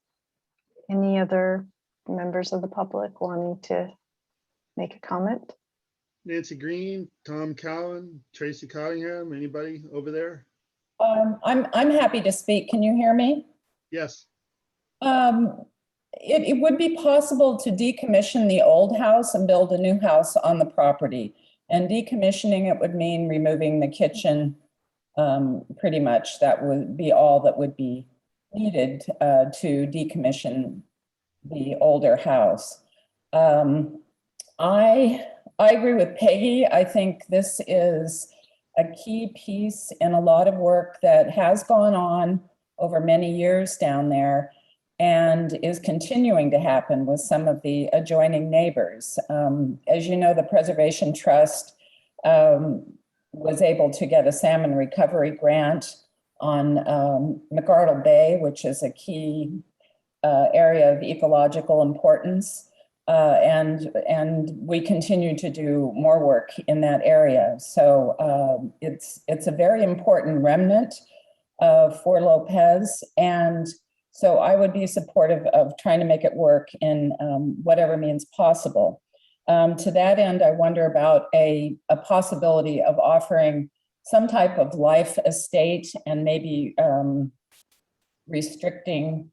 Any other members of the public wanting to make a comment? Nancy Green, Tom Cowan, Tracy Cottingham, anybody over there? I'm happy to speak. Can you hear me? Yes. It would be possible to decommission the old house and build a new house on the property. And decommissioning it would mean removing the kitchen. Pretty much that would be all that would be needed to decommission the older house. I agree with Peggy. I think this is a key piece in a lot of work that has gone on over many years down there and is continuing to happen with some of the adjoining neighbors. As you know, the Preservation Trust was able to get a salmon recovery grant on McArdle Bay, which is a key area of ecological importance. And we continue to do more work in that area. So it's a very important remnant for Lopez. And so I would be supportive of trying to make it work in whatever means possible. To that end, I wonder about a possibility of offering some type of life estate and maybe restricting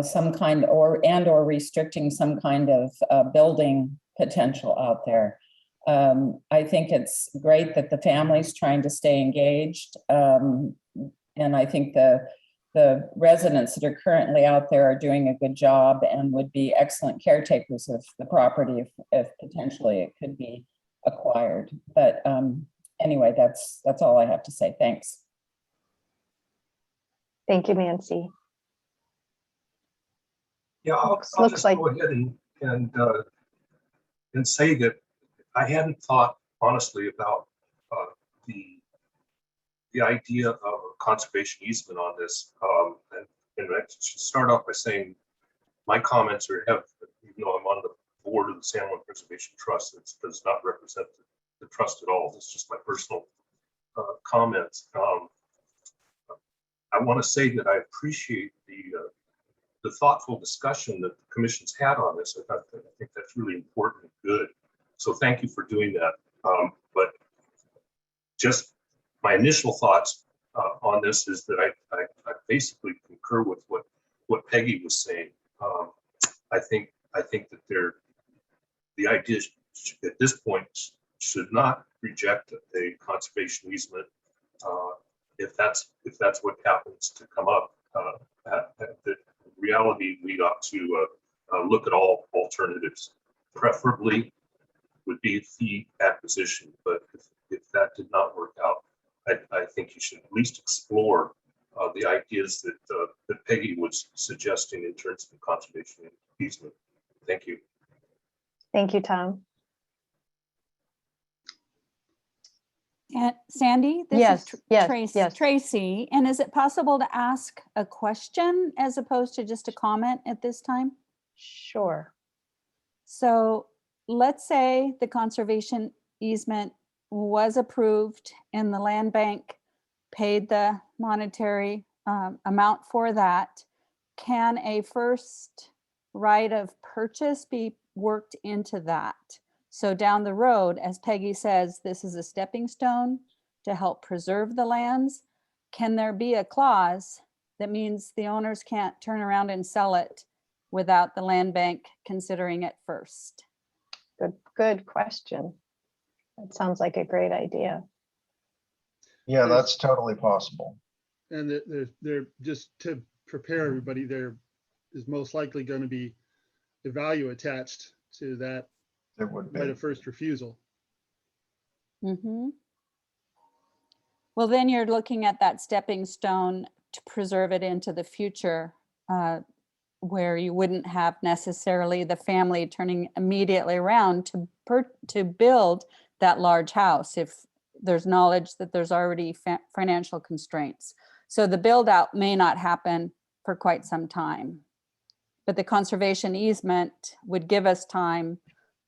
some kind or restricting some kind of building potential out there. I think it's great that the family's trying to stay engaged. And I think the residents that are currently out there are doing a good job and would be excellent caretakers of the property if potentially it could be acquired. But anyway, that's all I have to say. Thanks. Thank you, Nancy. Yeah, I'll Looks just like- go ahead and say that I hadn't thought honestly about the idea of a conservation easement on this. And I should start off by saying my comments even though I'm on the board of the San Juan Preservation Trust, it does not represent the trust at all. It's just my personal comments. I want to say that I appreciate the thoughtful discussion that the commission's had on this. I think that's really important and good. So thank you for doing that. just my initial thoughts on this is that I basically concur with what Peggy was saying. I think that the idea at this point should not reject a conservation easement if that's what happens to come up. The reality, we ought to look at all alternatives. Preferably would be fee acquisition, but if that did not work out, I think you should at least explore the ideas that Peggy was suggesting in terms of conservation easement. Thank you. Thank you, Tom. And Sandy, this Yes, is yes, Tracy. yes. Tracy, and is it possible to ask a question as opposed to just a comment at this time? Sure. So let's say the conservation easement was approved and the land bank paid the monetary amount for that. Can a first right of purchase be worked into that? So down the road, as Peggy says, this is a stepping stone to help preserve the lands. Can there be a clause that means the owners can't turn around and sell it without the land bank considering it first? Good question. That sounds like a great idea. Yeah, that's totally possible. And they're just to prepare everybody, there is most likely going to be a value attached to that There would right be. of first refusal. Mm-hmm. Well, then you're looking at that stepping stone to preserve it into the future, where you wouldn't have necessarily the family turning immediately around to build that large house if there's knowledge that there's already financial constraints. So the build out may not happen for quite some time, but the conservation easement would give us time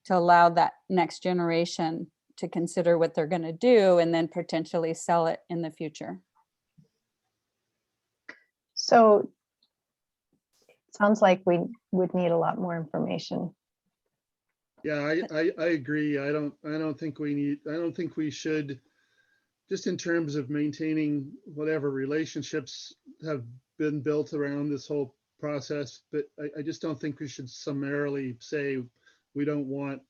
to allow that next generation to consider what they're going to do and then potentially sell it in the future. So it sounds like we would need a lot more information. Yeah, I agree. I don't think we should, just in terms of maintaining whatever relationships have been built around this whole process, but I just don't think we should summarily say we don't want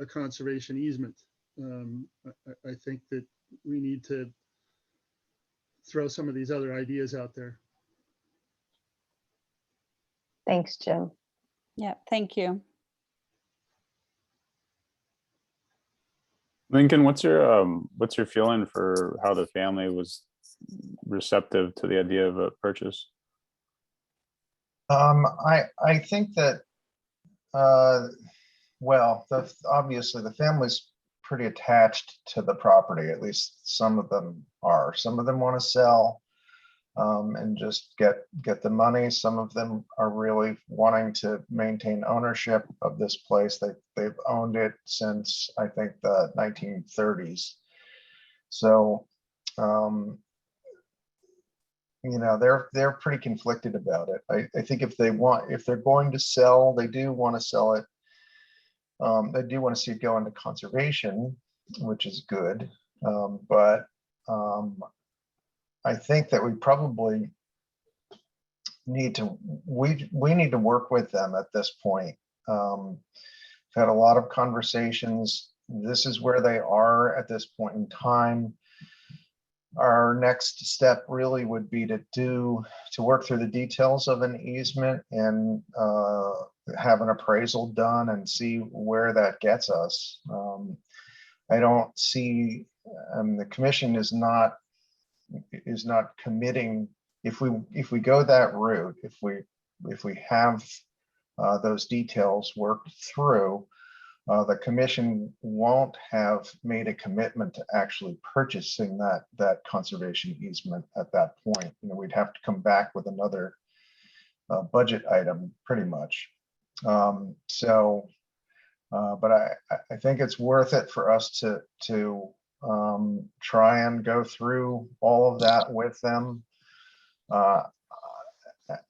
a conservation easement. I think that we need to throw some of these other ideas out there. Thanks, Jim. Yeah, thank you. Lincoln, what's your feeling for how the family was receptive to the idea of a purchase? I think that, well, obviously the family's pretty attached to the property. At least some of them are. Some of them want to sell and just get the money. Some of them are really wanting to maintain ownership of this place. They've owned it since, I think, the 1930s. So, you know, they're pretty conflicted about it. I think if they're going to sell, they do want to sell it. They do want to see it go into conservation, which is good. But I think that we probably need to, we need to work with them at this point. We've had a lot of conversations. This is where they are at this point in time. Our next step really would be to work through the details of an easement and have an appraisal done and see where that gets us. I don't see, the commission is not committing. If we go that route, if we have those details worked through, the commission won't have made a commitment to actually purchasing that conservation easement at that point. You know, we'd have to come back with another budget item, pretty much. But I think it's worth it for us to try and go through all of that with them.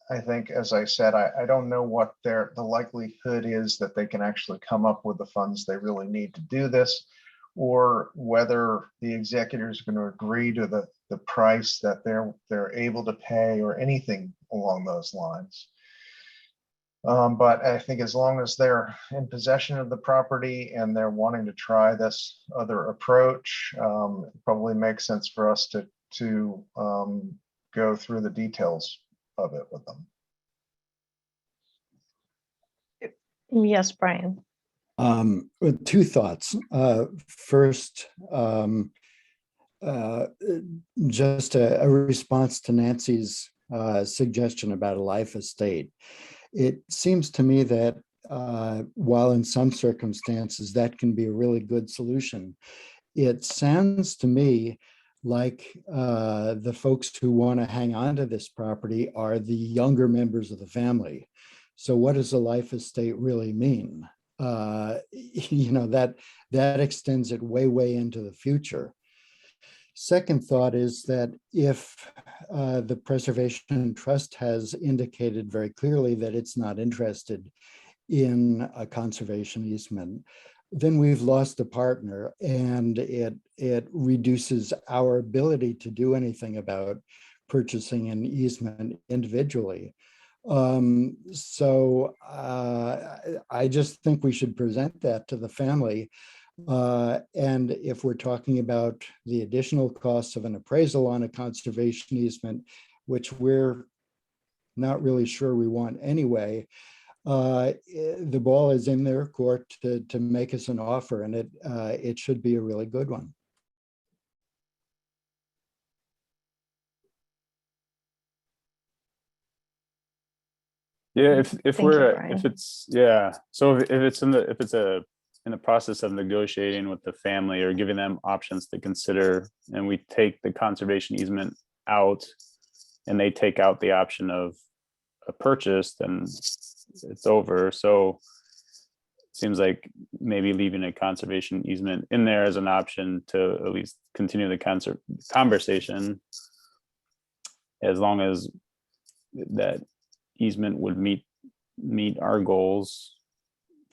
I think, as I said, I don't know what the likelihood is that they can actually come up with the funds they really need to do this. or whether the executor is going to agree to the price that they're able to pay or anything along those lines. But I think as long as they're in possession of the property and they're wanting to try this other approach, it probably makes sense for us to go through the details of it with them. Yes, Brian. With two thoughts. First, just a response to Nancy's suggestion about a life estate. It seems to me that while in some circumstances that can be a really good solution, it sounds to me like the folks who want to hang on to this property are the younger members of the family. So what does a life estate really mean? You know, that extends it way into the future. Second thought is that if the Preservation Trust has indicated very clearly that it's not interested in a conservation easement, then we've lost a partner, and it reduces our ability to do anything about purchasing an easement individually. So I just think we should present that to the family. And if we're talking about the additional costs of an appraisal on a conservation easement, which we're not really sure we want anyway, the ball is in their court to make us an offer, and it should be a really good one. Yeah, if Thank you, we're Brian. if it's yeah, so if it's in the process of negotiating with the family or giving them options to consider, and we take the conservation easement out, and they take out the option of a purchase, then it's over. So it seems like maybe leaving a conservation easement in there as an option to at least continue the conversation, as long as that easement would meet our goals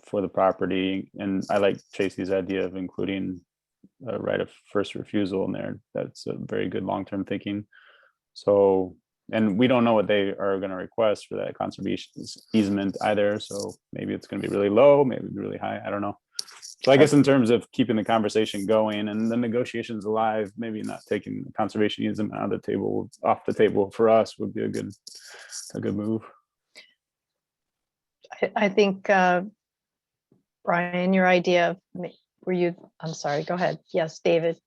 for the property. And I like Tracy's idea of including a right of first refusal in there. That's a very good long-term thinking. So, and we don't know what they are going to request for that conservation easement either. So maybe it's going to be really low, maybe really high. I don't know. So I guess in terms of keeping the conversation going and the negotiations alive, maybe not taking the conservation easement off the table for us would be a good move. I think, Brian, your idea of, I'm sorry, go ahead. Yes, David.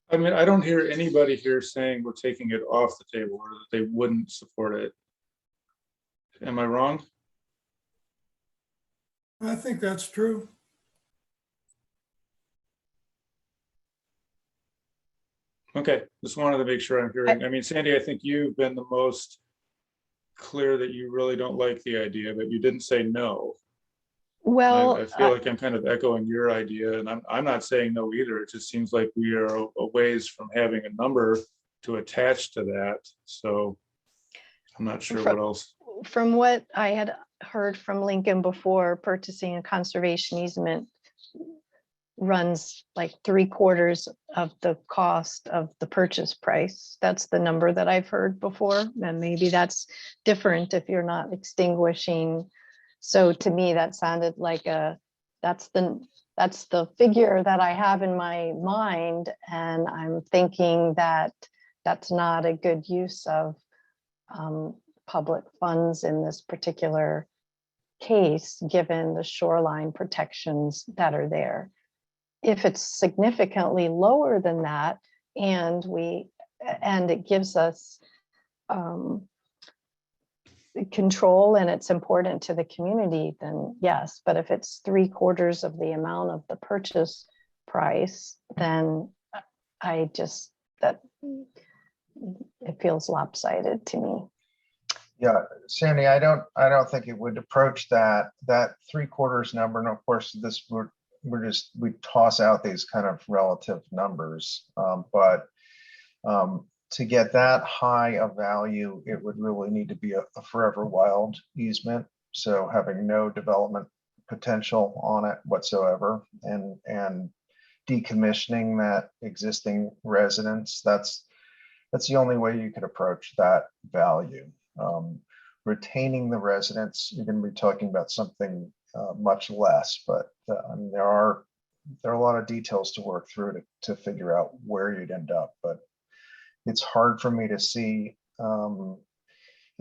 I mean, I don't hear anybody here saying we're taking it off the table or that they wouldn't support it. Am I wrong? I think that's true. Okay, just wanted to make sure I'm hearing. I mean, Sandy, I think you've been the most clear that you really don't like the idea, but you didn't say no. Well, I feel like I'm kind of echoing your idea, and I'm not saying no either. It just seems like we are a ways from having a number to attach to that. So I'm not sure what else. From what I had heard from Lincoln before, purchasing a conservation easement runs like 3/4 of the cost of the purchase price. That's the number that I've heard before. And maybe that's different if you're not extinguishing. So to me, that sounded like that's the figure that I have in my mind. And I'm thinking that that's not a good use of public funds in this particular case, given the shoreline protections that are there. If it's significantly lower than that, and it gives us control and it's important to the community, then yes. But if it's 3/4 of the amount of the purchase price, then it feels lopsided to me. Yeah, Sandy, I don't think it would approach that 3/4 number. And of course, we toss out these kind of relative numbers, but to get that high a value, it would really need to be a forever wild easement. So having no development potential on it whatsoever, and decommissioning that existing residence. That's the only way you could approach that value. Retaining the residents, you're going to be talking about something much less, but I mean, there are a lot of details to work through to figure out where you'd end up, but it's hard for me to see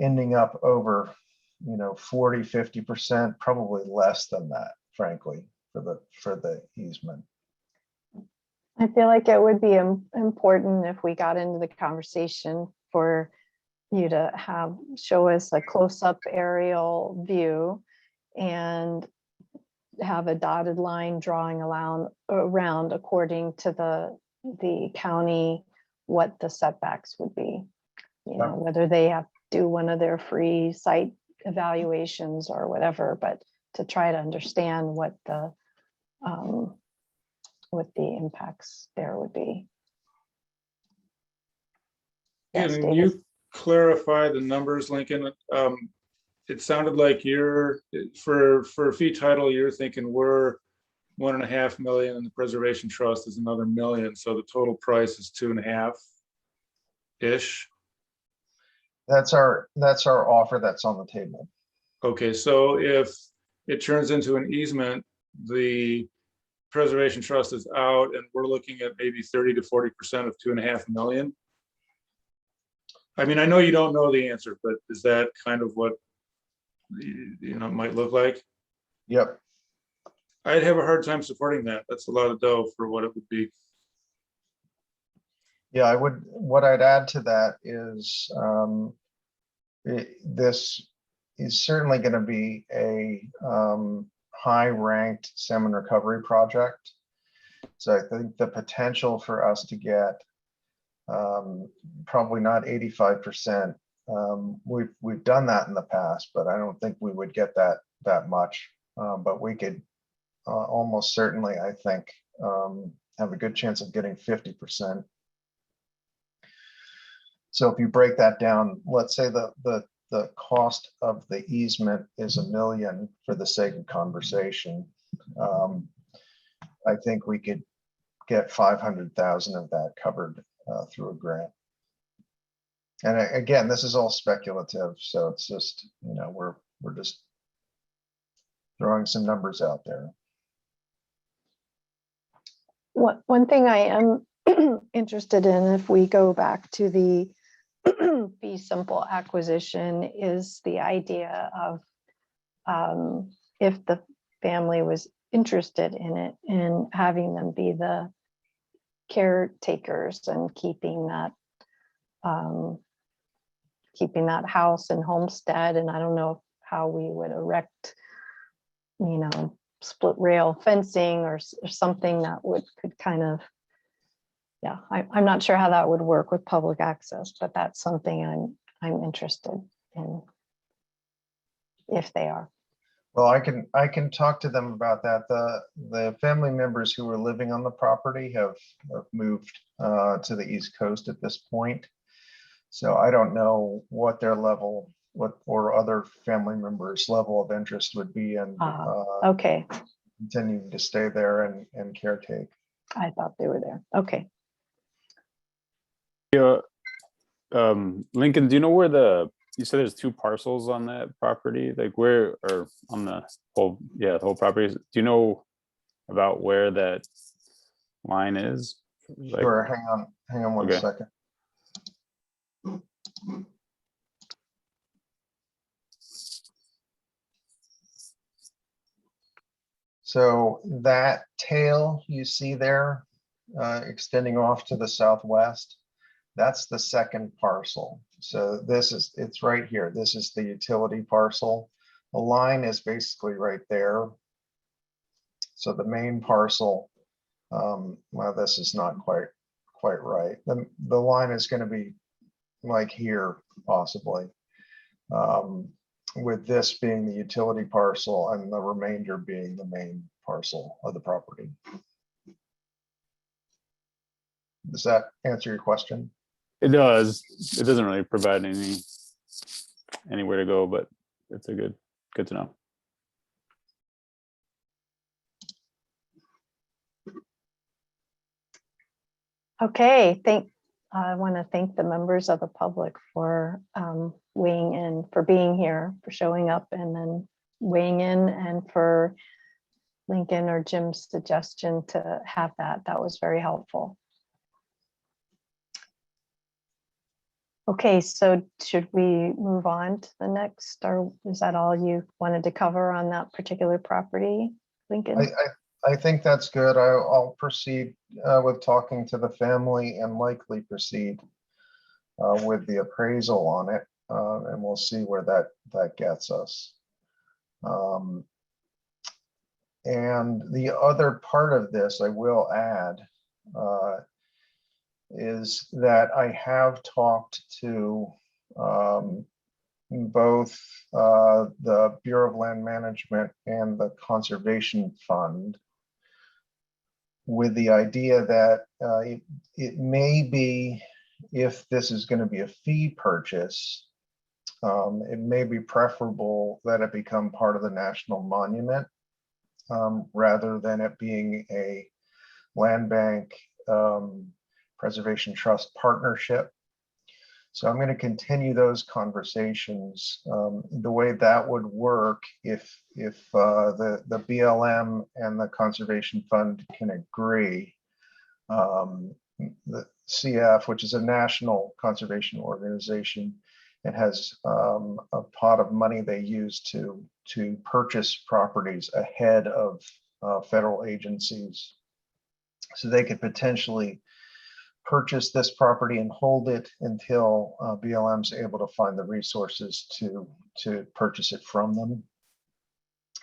ending up over, 40, 50%, probably less than that, frankly, for the easement. I feel like it would be important if we got into the conversation for you to show us a close-up aerial view and have a dotted line drawing around according to the county, what the setbacks would be. Whether they have to do one of their free site evaluations or whatever, but to try to understand what the impacts there would be. Yes, Can David? you clarify the numbers, Lincoln? It sounded like for fee title, you're thinking we're 1.5 million and the preservation trust is another million. So the total price is 2.5-ish. That's our offer that's on the table. Okay, so if it turns into an easement, the preservation trust is out and we're looking at maybe 30 to 40% of 2.5 million. I mean, I know you don't know the answer, but is that kind of what it might look like? Yep. I'd have a hard time supporting that. That's a lot of dough for what it would be. Yeah, what I'd add to that is this is certainly going to be a high-ranked salmon recovery project. So I think the potential for us to get probably not 85%. We've done that in the past, but I don't think we would get that much. But we could almost certainly, I think, have a good chance of getting 50%. So if you break that down, let's say the cost of the easement is $1 million for the sake of conversation. I think we could get 500,000 of that covered through a grant. And again, this is all speculative, so it's just, we're just throwing some numbers out there. One thing I am interested in, if we go back to the fee simple acquisition, is the idea of if the family was interested in it and having them be the caretakers and keeping that house and homestead. And I don't know how we would erect, split rail fencing or something that could kind of, yeah, I'm not sure how that would work with public access, but that's something I'm interested in if they are. Well, I can talk to them about that. The family members who were living on the property have moved to the East Coast at this point. So I don't know what their level, or other family members' level of interest would be in Okay, continuing to stay there and caretake. I thought they were there. Okay. Yeah, Lincoln, do you know where you said there's 2 parcels on that property, like where, or on the whole property? Do you know about where that line is? Like, Sure, hang on one second. So that tail you see there extending off to the southwest, that's the second parcel. So it's right here. This is the utility parcel. The line is basically right there. So the main parcel, well, this is not quite right. The line is going to be like here, possibly, with this being the utility parcel and the remainder being the main parcel of the property. Does that answer your question? it does. It doesn't really provide anywhere to go, but it's good to know. Okay, I want to thank the members of the public for weighing in, for being here, for showing up and then weighing in, and for Lincoln or Jim's suggestion to have that. That was very helpful. Okay, so should we move on to the next, or is that all you wanted to cover on that particular property, Lincoln? I think that's good. I'll proceed with talking to the family and likely proceed with the appraisal on it, and we'll see where that gets us. And the other part of this, I will add, is that I have talked to both the Bureau of Land Management and the Conservation Fund, with the idea that it may be, if this is going to be a fee purchase, it may be preferable that it become part of the national monument rather than it being a land bank preservation trust partnership. So I'm going to continue those conversations. The way that would work, if the BLM and the Conservation Fund can agree, the CF, which is a national conservation organization, it has a pot of money they use to purchase properties ahead of federal agencies. So they could potentially purchase this property and hold it until BLM's able to find the resources to purchase it from them.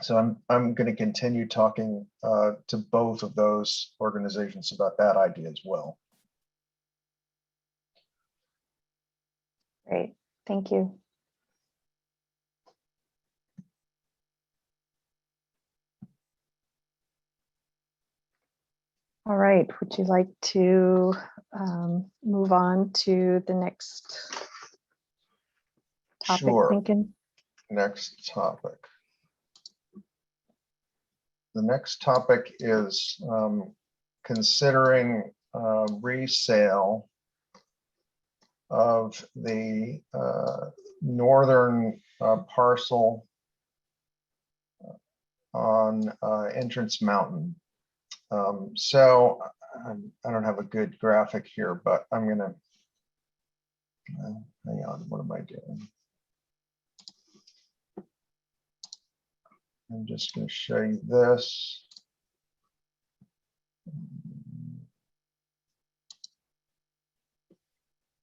So I'm going to continue talking to both of those organizations about that idea as well. Great, thank you. All right, would you like to move on to the next topic, Sure. Lincoln? Next topic. The next topic is considering resale of the northern parcel on Entrance Mountain. So I don't have a good graphic here, but I'm gonna, hang on, what am I doing? I'm just gonna show you this.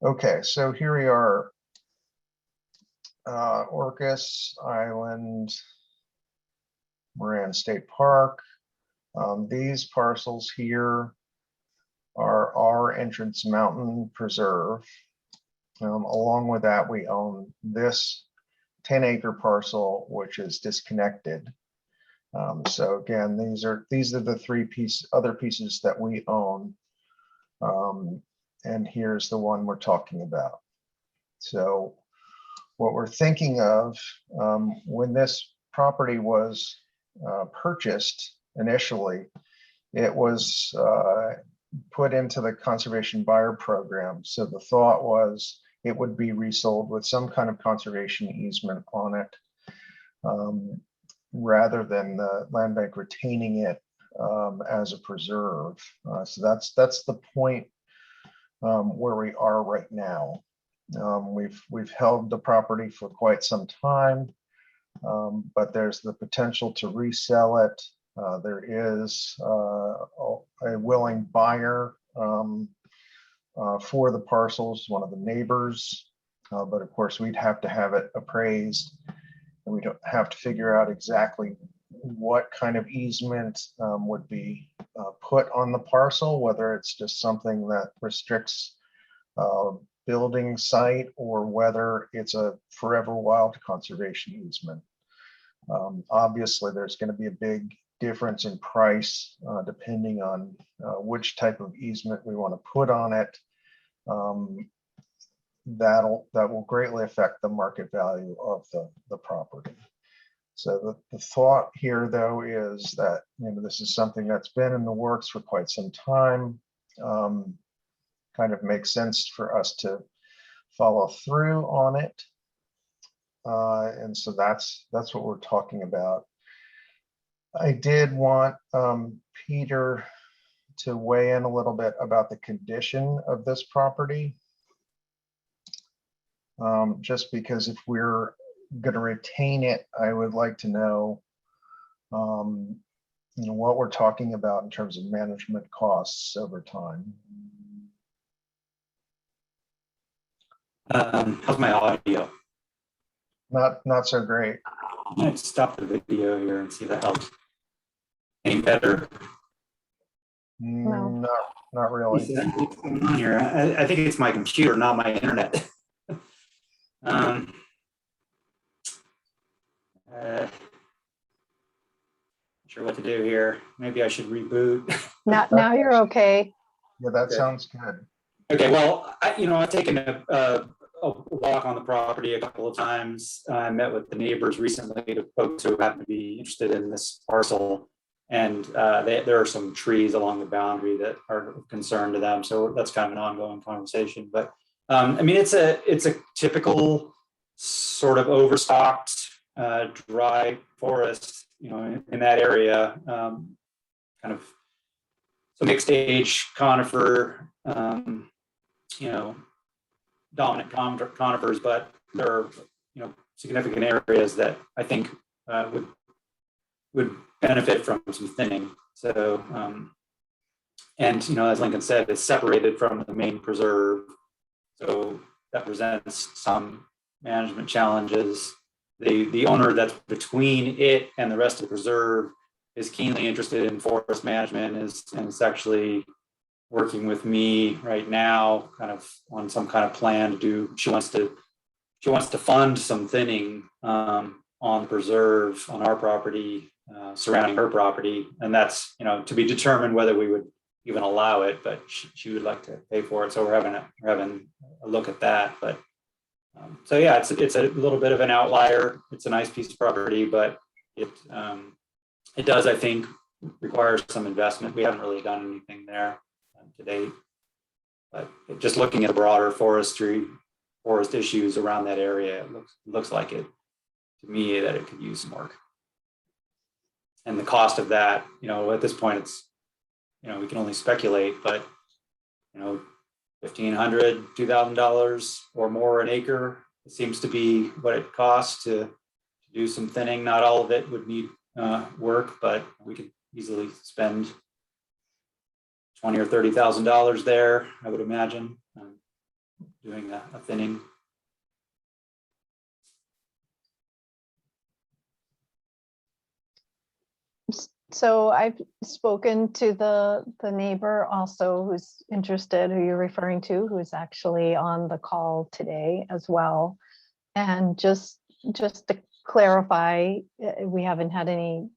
Okay, so here we are, Orcas Island, Moran State Park. These parcels here are our Entrance Mountain Preserve. Along with that, we own this 10-acre parcel, which is disconnected. So again, these are the other pieces that we own. And here's the one we're talking about. So what we're thinking of, when this property was purchased initially, it was put into the conservation buyer program. So the thought was it would be resold with some kind of conservation easement on it, rather than the land bank retaining it as a preserve. So that's the point where we are right now. We've held the property for quite some time, but there's the potential to resell it. There is a willing buyer for the parcels, one of the neighbors, but of course we'd have to have it appraised, and we don't have to figure out exactly what kind of easement would be put on the parcel, whether it's just something that restricts building site or whether it's a forever wild conservation easement. Obviously, there's going to be a big difference in price depending on which type of easement we want to put on it. That will greatly affect the market value of the property. So the thought here, though, is that this is something that's been in the works for quite some time. kind of makes sense for us to follow through on it. And so that's what we're talking about. I did want Peter to weigh in a little bit about the condition of this property. Just because if we're going to retain it, I would like to know, what we're talking about in terms of management costs over time. How's my audio? Not so great. I'm gonna stop the video here and see if that helps. Any better? No. Not really. What's going on here? I think it's my computer, not my internet. Not sure what to do here. Maybe I should reboot. Now you're okay. Yeah, that Okay. sounds good. Okay, well, I've taken a walk on the property a couple of times. I met with the neighbors recently, the folks who happen to be interested in this parcel. And there are some trees along the boundary that are of concern to them. So that's kind of an ongoing conversation. But it's a typical sort of overstocked dry forest, in that area, kind of some mixed age conifer, dominant conifers, but there are, significant areas that I think would benefit from some thinning. So, as Lincoln said, it's separated from the main preserve. So that presents some management challenges. The owner that's between it and the rest of the preserve is keenly interested in forest management and is actually working with me right now, kind of on some kind of plan to do. She wants to fund some thinning on the preserve on our property, surrounding her property, and that's to be determined whether we would even allow it. But she would like to pay for it, so we're having a look at that. But so yeah, it's a little bit of an outlier. It's a nice piece of property, but it does, I think, require some investment. We haven't really done anything there to date, but just looking at broader forest issues around that area, it looks like it to me that it could use some work. And the cost of that, at this point, it's we can only speculate, but $1,500, $2,000 or more an acre, it seems to be what it costs to do some thinning. Not all of it would need work, but we could easily spend $20,000 or $30,000 there, I would imagine, doing a thinning. So I've spoken to the neighbor also who's interested, who you're referring to, who is actually on the call today as well. And just to clarify, we haven't had any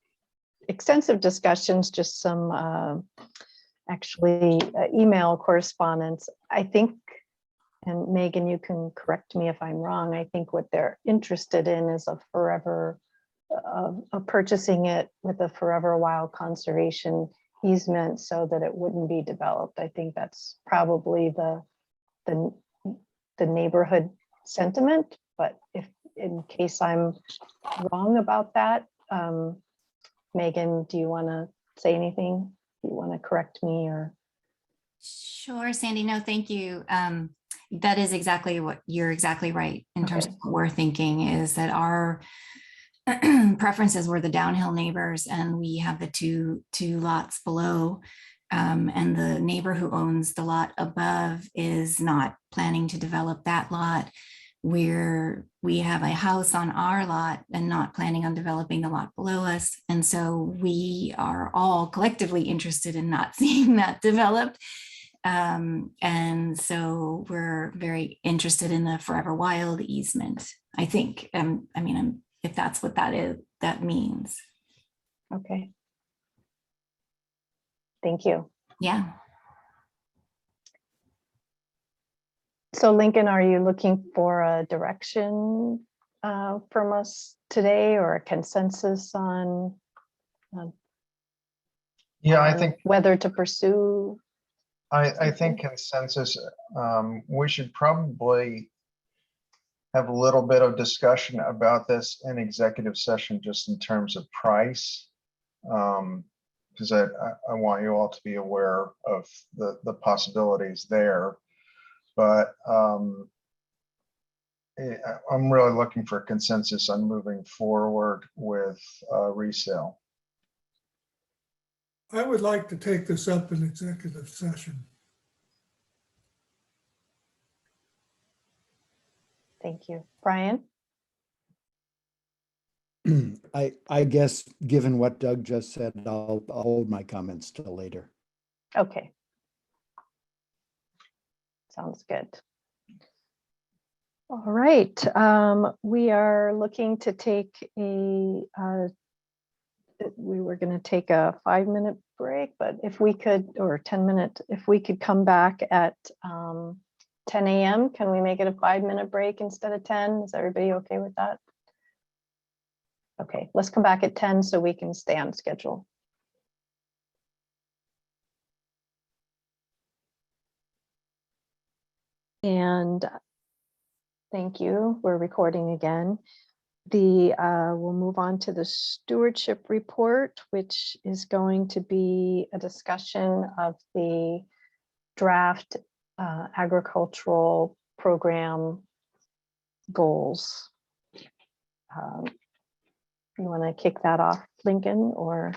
extensive discussions, just some email correspondence. I think, and Megan, you can correct me if I'm wrong, I think what they're interested in is of purchasing it with a forever wild conservation easement so that it wouldn't be developed. I think that's probably the neighborhood sentiment, but if in case I'm wrong about that, Megan, do you want to say anything? Do you want to correct me or? Sure, Sandy. No, thank you. That is exactly what you're exactly right in terms of what we're thinking is that our preferences were the downhill neighbors, and we have the two lots below, and the neighbor who owns the lot above is not planning to develop that lot. We have a house on our lot and not planning on developing the lot below us, and so we are all collectively interested in not seeing that developed. And so we're very interested in the forever wild easement, I think. If that's what that means. Okay. Thank you. Yeah. So Lincoln, are you looking for a direction from us today or a consensus on Yeah, I think whether to pursue? I think consensus, we should probably have a little bit of discussion about this in executive session, just in terms of price. Because I want you all to be aware of the possibilities there. But I'm really looking for consensus on moving forward with resale. I would like to take this up in executive session. Thank you. Brian? I guess, given what Doug just said, I'll hold my comments till later. Okay. Sounds good. All right, we are looking to take we were going to take a 5-minute break, but if we could, or 10-minute, if we could come back at 10 a.m., can we make it a 5-minute break instead of 10? Is everybody okay with that? Okay, let's come back at 10 so we can stay on schedule. And thank you. We're recording again. We'll move on to the stewardship report, which is going to be a discussion of the draft agricultural program goals. You want to kick that off, Lincoln, or?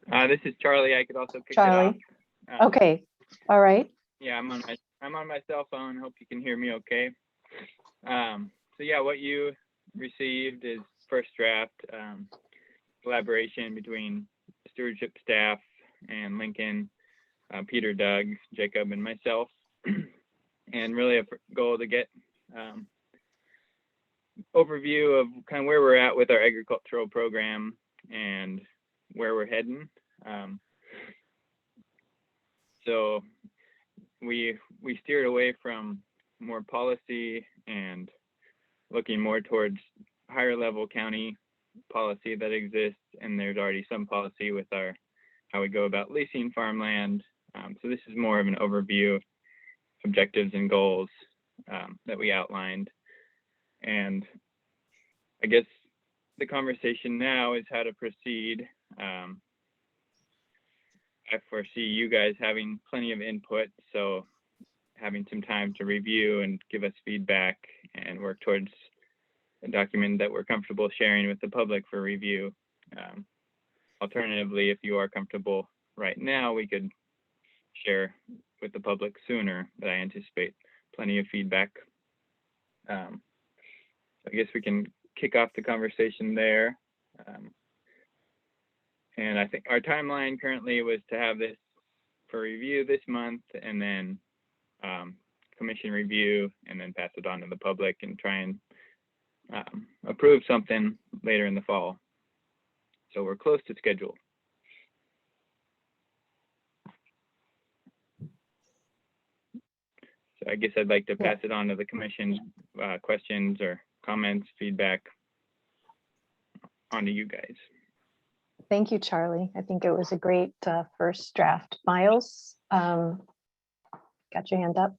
This is Charlie. I could also pick Charlie. it off. Okay. All right. Yeah, I'm on my cell phone. Hope you can hear me okay. So yeah, what you received is first draft collaboration between stewardship staff and Lincoln, Peter, Doug, Jacob, and myself, and really a goal to get overview of kind of where we're at with our agricultural program and where we're heading. So we steered away from more policy and looking more towards higher level county policy that exists, and there's already some policy with how we go about leasing farmland. So this is more of an overview of objectives and goals that we outlined. And I guess the conversation now is how to proceed. I foresee you guys having plenty of input, so having some time to review and give us feedback and work towards a document that we're comfortable sharing with the public for review. Alternatively, if you are comfortable right now, we could share with the public sooner, but I anticipate plenty of feedback. I guess we can kick off the conversation there. And I think our timeline currently was to have this for review this month, and then commission review, and then pass it on to the public and try and approve something later in the fall. So we're close to schedule. So I guess I'd like to pass it on to the commission, questions or comments, feedback, on to you guys. Thank you, Charlie. I think it was a great first draft. Miles, got your hand up.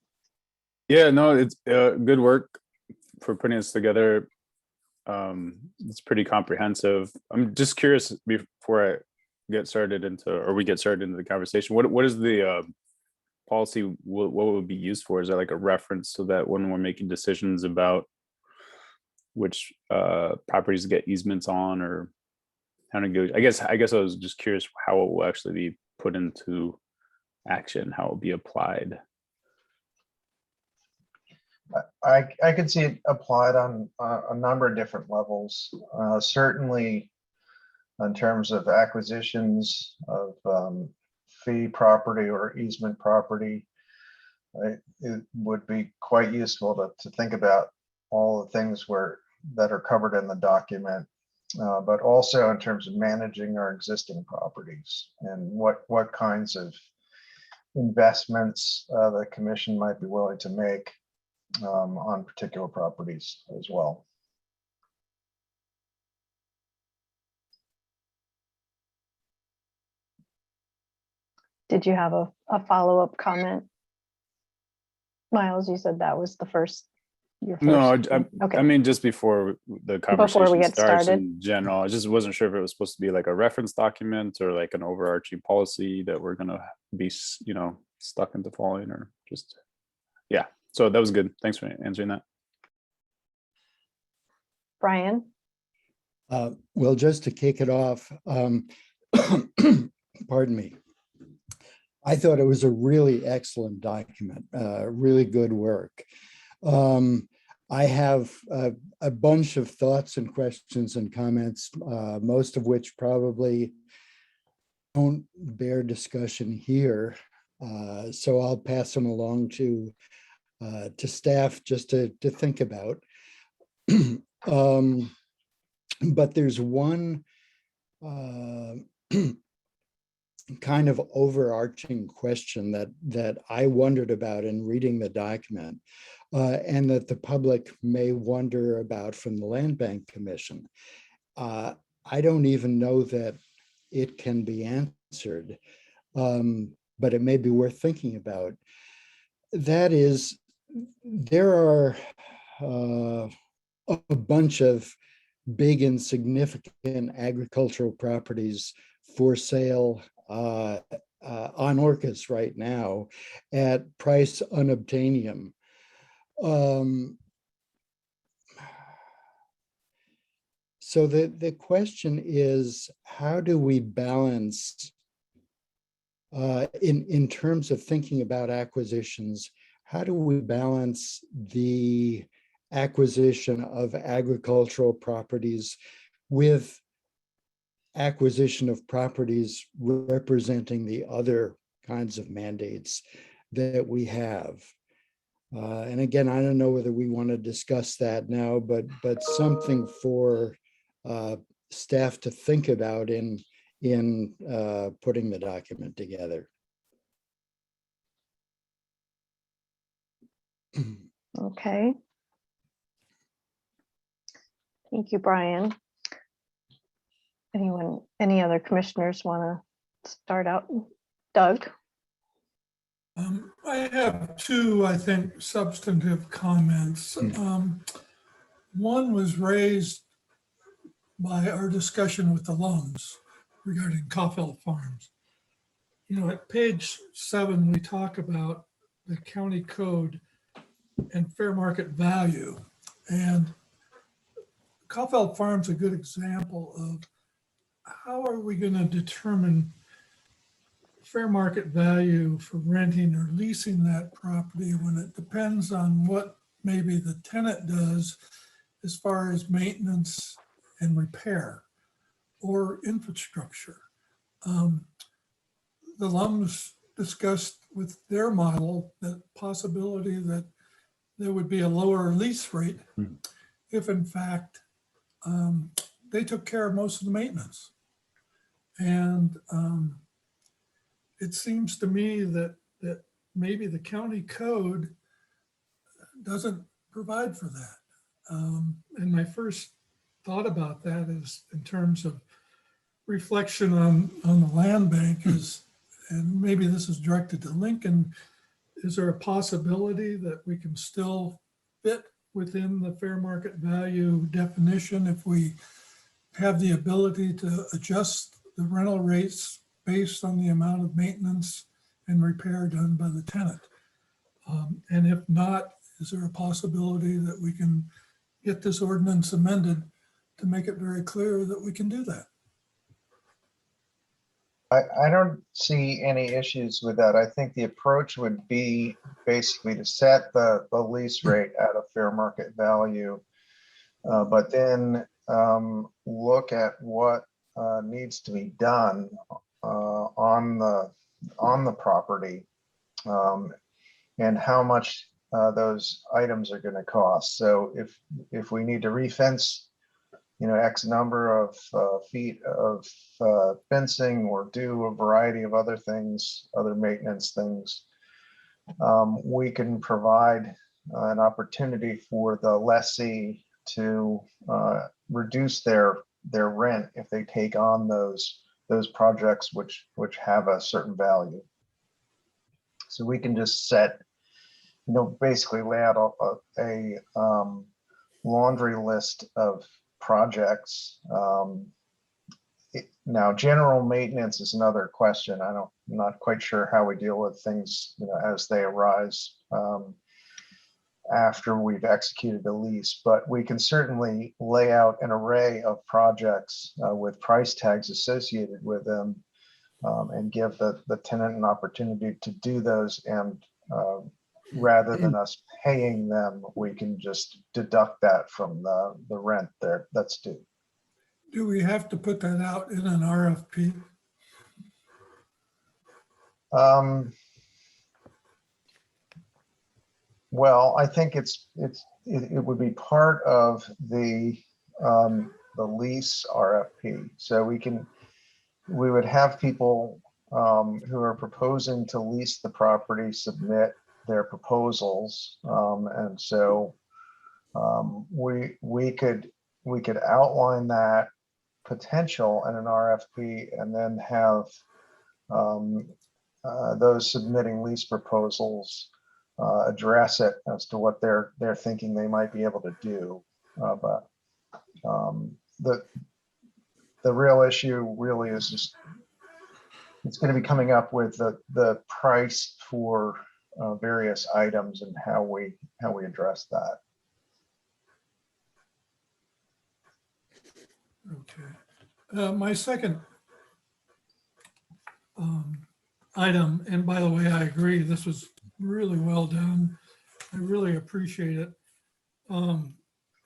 Yeah, no, it's good work for putting this together. It's pretty comprehensive. I'm just curious before I get started into, or we get started into the conversation, what is the policy, what would be used for? Is that like a reference so that when we're making decisions about which properties get easements on, or how to go? I guess I was just curious how it will actually be put into action, how it will be applied. I could see it applied on a number of different levels. Certainly in terms of acquisitions of fee property or easement property, it would be quite useful to think about all the things that are covered in the document, but also in terms of managing our existing properties and what kinds of investments the commission might be willing to make on particular properties as well. did you have a follow-up comment? Miles, you said that was the first, your No, first. I Okay, mean, just before the before we conversation get starts started. in general, I just wasn't sure if it was supposed to be like a reference document or like an overarching policy that we're gonna be, stuck into following, or just, yeah. So that was good. Thanks for answering that. Brian? Well, just to kick it off, pardon me. I thought it was a really excellent document, really good work. I have a bunch of thoughts and questions and comments, most of which probably don't bear discussion here. So I'll pass them along to staff just to think about. But there's one kind of overarching question that I wondered about in reading the document, and that the public may wonder about from the Land Bank Commission. I don't even know that it can be answered, but it may be worth thinking about. That is, there are a bunch of big and significant agricultural properties for sale on Orcas right now at price unobtainium. So the question is, how do we balance in terms of thinking about acquisitions, how do we balance the acquisition of agricultural properties with acquisition of properties representing the other kinds of mandates that we have? And again, I don't know whether we want to discuss that now, but something for staff to think about in putting the document together. Okay. Thank you, Brian. Any other commissioners want to start out? Doug? I have two, I think, substantive comments. One was raised by our discussion with the Lums regarding Caulfield Farms. At page 7, we talk about the county code and fair market value. And Caulfield Farms is a good example of how are we going to determine fair market value for renting or leasing that property when it depends on what maybe the tenant does as far as maintenance and repair or infrastructure. The Lums discussed with their model the possibility that there would be a lower lease rate if in fact they took care of most of the maintenance. And it seems to me that maybe the county code doesn't provide for that. And my first thought about that is in terms of reflection on the land bank is, and maybe this is directed to Lincoln, is there a possibility that we can still fit within the fair market value definition if we have the ability to adjust the rental rates based on the amount of maintenance and repair done by the tenant? And if not, is there a possibility that we can get this ordinance amended to make it very clear that we can do that? I don't see any issues with that. I think the approach would be basically to set the lease rate at a fair market value, but then look at what needs to be done on the property, and how much those items are going to cost. So if we need to refence, X number of feet of fencing, or do a variety of other things, other maintenance things, we can provide an opportunity for the lessee to reduce their rent if they take on those projects which have a certain value. So we can just set, basically lay out a laundry list of projects. Now, general maintenance is another question. I'm not quite sure how we deal with things, as they arise after we've executed a lease, but we can certainly lay out an array of projects with price tags associated with them, and give the tenant an opportunity to do those. And rather than us paying them, we can just deduct that from the rent that's due. Do we have to put that out in an RFP? Well, I think it would be part of the lease RFP. So we would have people who are proposing to lease the property submit their proposals, and so we could outline that potential in an RFP, and then have those submitting lease proposals address it as to what they're thinking they might be able to do. But the real issue really is just, it's going to be coming up with the price for various items and how we address that. Okay. My second item, and by the way, I agree, this was really well done. I really appreciate it.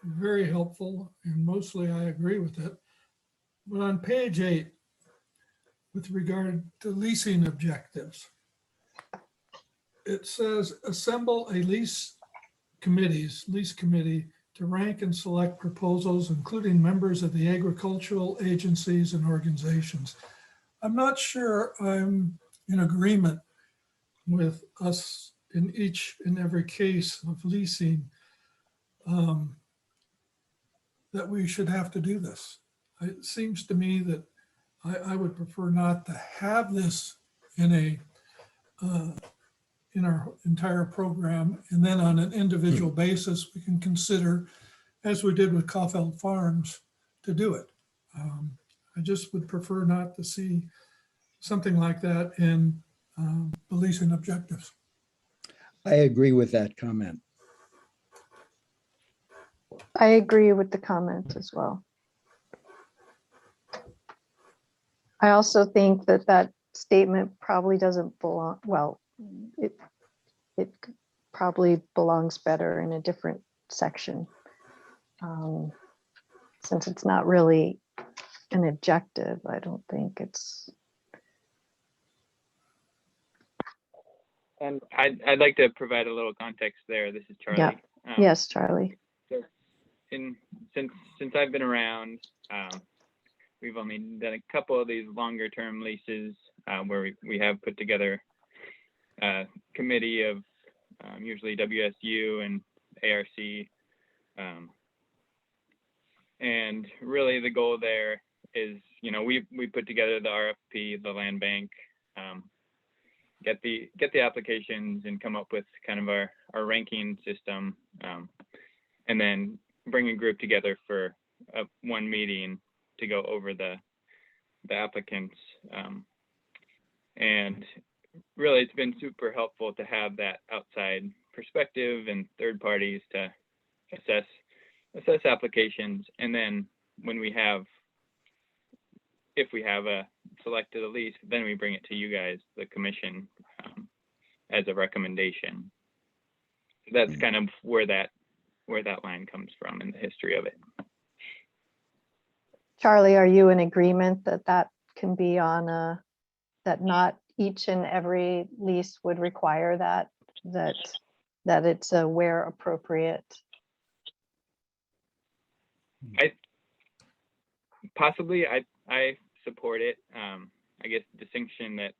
Very helpful, and mostly I agree with it. But on page 8, with regard to leasing objectives, it says assemble a lease committee to rank and select proposals, including members of the agricultural agencies and organizations. I'm not sure I'm in agreement with us in each and every case of leasing that we should have to do this. It seems to me that I would prefer not to have this in our entire program, and then on an individual basis, we can consider, as we did with Caulfield Farms, to do it. I just would prefer not to see something like that in the leasing objectives. I agree with that comment. I agree with the comment as well. I also think that statement probably doesn't belong, well, it probably belongs better in a different section, since it's not really an objective. I don't think it's. And I'd like to provide a little context there. This is Charlie. Yeah. Yes, Charlie. So since I've been around, we've only done a couple of these longer term leases where we have put together a committee of usually WSU and ARC. And really the goal there is, we put together the RFP, the land bank, get the applications and come up with kind of our ranking system, and then bring a group together for one meeting to go over the applicants. And really it's been super helpful to have that outside perspective and third parties to assess applications. And then if we have selected a lease, then we bring it to you guys, the commission, as a recommendation. That's kind of where that line comes from in the history of it. Charlie, are you in agreement that can be on that not each and every lease would require that it's where appropriate? I support it. I guess the distinction that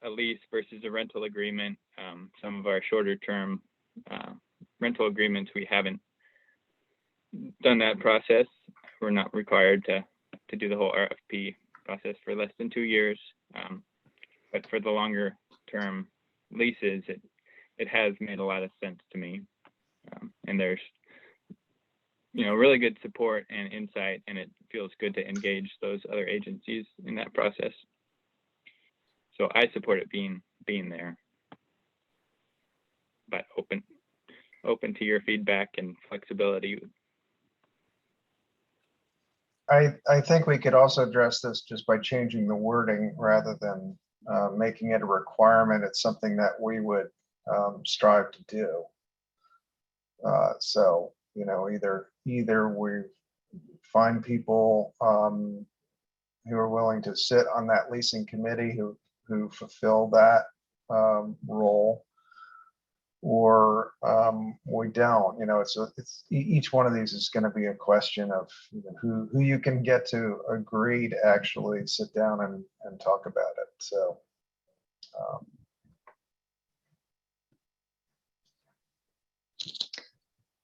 a lease versus a rental agreement, some of our shorter term rental agreements, we haven't done that process. We're not required to do the whole RFP process for less than 2 years. But for the longer term leases, it has made a lot of sense to me. And there's, really good support and insight, and it feels good to engage those other agencies in that process. So I support it being there, but open to your feedback and flexibility. I think we could also address this just by changing the wording rather than making it a requirement. It's something that we would strive to do. So, either we find people who are willing to sit on that leasing committee who fulfill that role, or we don't. It's each one of these is going to be a question of who you can get to agree to actually sit down and talk about it. So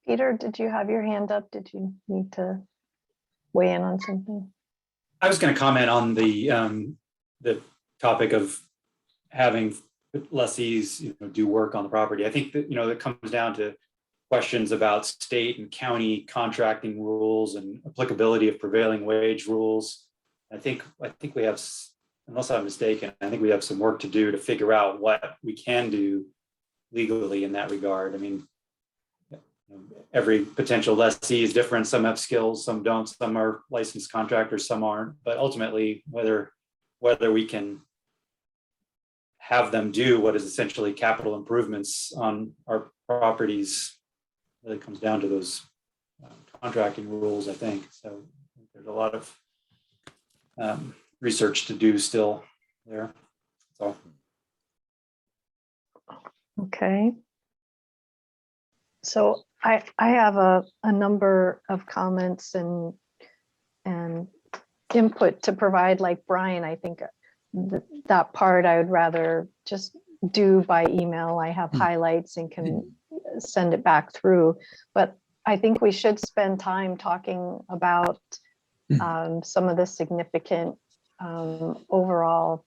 Peter, did you have your hand up? Did you need to weigh in on something? I was going to comment on the topic of having lessees do work on the property. I think that it comes down to questions about state and county contracting rules and applicability of prevailing wage rules. I think we have, unless I'm mistaken, I think we have some work to do to figure out what we can do legally in that regard. I mean, every potential lessee is different. Some have skills, some don't. Some are licensed contractors, some aren't. But ultimately, whether we can have them do what is essentially capital improvements on our properties, really comes down to those contracting rules, I think. So there's a lot of research to do still there. So. Okay. So I have a number of comments and input to provide. Like Brian, I think that part I would rather just do by email. I have highlights and can send it back through. But I think we should spend time talking about some of the significant overall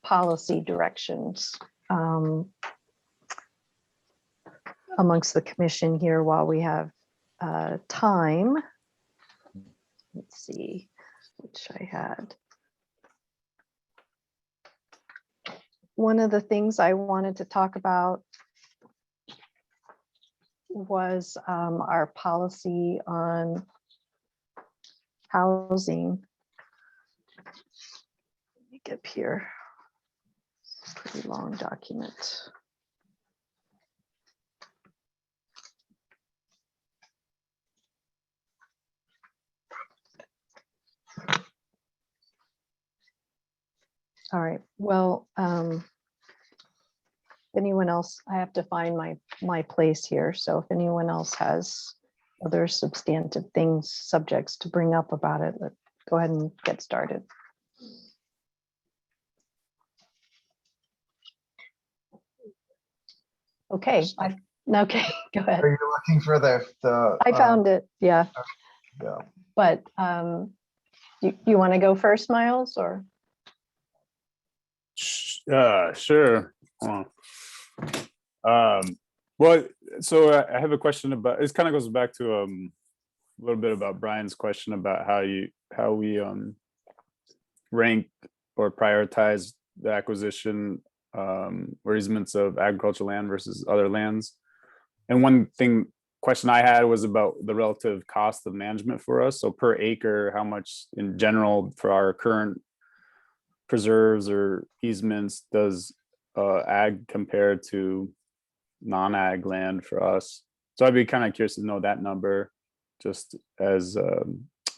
policy directions amongst the commission here while we have time. Let's see, which I had. One of the things I wanted to talk about was our policy on housing. Let me get up here. It's a pretty long document. All right, well, anyone else, I have to find my place here. So if anyone else has other substantive things, subjects to bring up about it, let's go ahead and get started. Okay, okay, go ahead. are you looking for the I found it, yeah. Yeah. But you want to go first, Miles, or? Sure. Well, so I have a question about, it kind of goes back to a little bit about Brian's question about how we rank or prioritize the acquisition or easements of agricultural land versus other lands. And one question I had was about the relative cost of management for us. So per acre, how much in general for our current preserves or easements does ag compare to non-ag land for us? So I'd be kind of curious to know that number, just as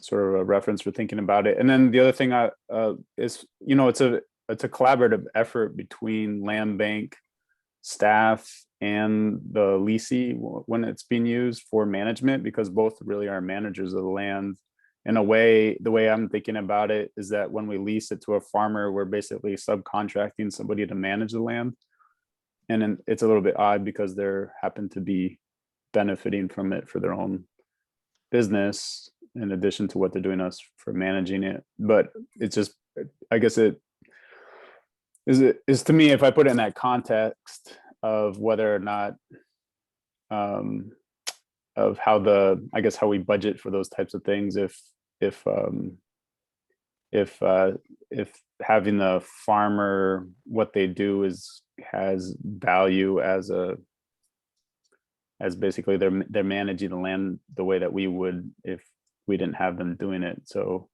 sort of a reference for thinking about it. And then the other thing is, it's a collaborative effort between land bank staff and the leasee when it's being used for management, because both really are managers of the land. In a way, the way I'm thinking about it is that when we lease it to a farmer, we're basically subcontracting somebody to manage the land. And then it's a little bit odd because they're happen to be benefiting from it for their own business, in addition to what they're doing us for managing it. But it's just, I guess is to me, if I put it in that context of whether or not of how I guess how we budget for those types of things, if having the farmer, what they do has value as basically they're managing the land the way that we would if we didn't have them doing it. So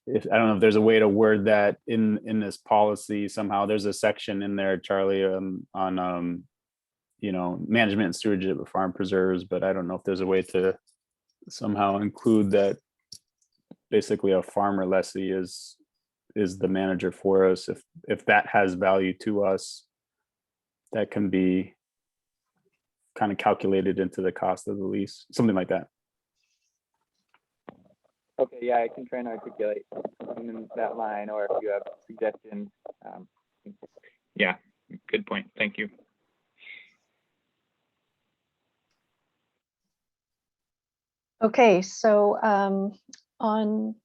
I don't know if there's a way to word that in this policy somehow. There's a section in there, Charlie, on management and stewardship of farm preserves, but I don't know if there's a way to somehow include that basically a farmer lessee is the manager for us. If that has value to us, that can be kind of calculated into the cost of the lease, something like that. Okay, yeah, I can try and articulate something in that line, or if you have suggestions. Yeah, good point. Thank you. Okay, so on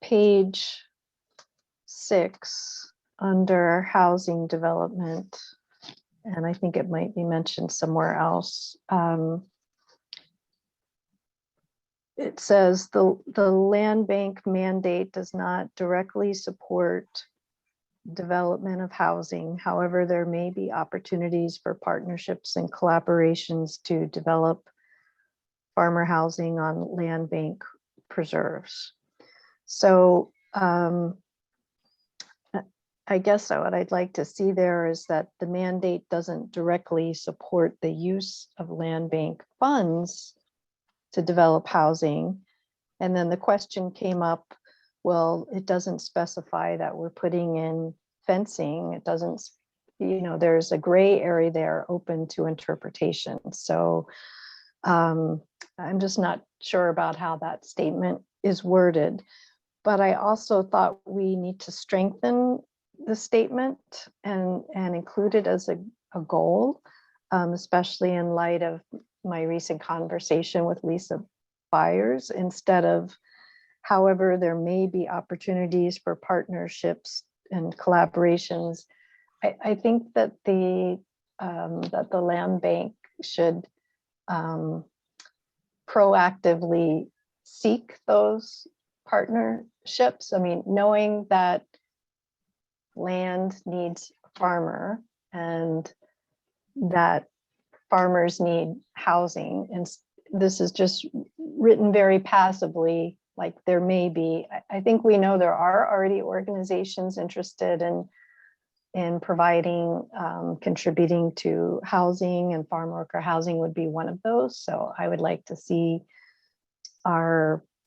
page 6, under housing development, and I think it might be mentioned somewhere else, it says the land bank mandate does not directly support development of housing. However, there may be opportunities for partnerships and collaborations to develop farmer housing on land bank preserves. So I guess what I'd like to see there is that the mandate doesn't directly support the use of land bank funds to develop housing. And then the question came up, well, it doesn't specify that we're putting in fencing. It doesn't, there's a gray area there open to interpretation. So I'm just not sure about how that statement is worded. But I also thought we need to strengthen the statement and include it as a goal, especially in light of my recent conversation with Lisa Byers, instead of, however, there may be opportunities for partnerships and collaborations. I think that the land bank should proactively seek those partnerships. I mean, knowing that land needs a farmer and that farmers need housing, and this is just written very passively, like there may be. I think we know there are already organizations interested in providing, contributing to housing, and farm worker housing would be one of those. So I would like to see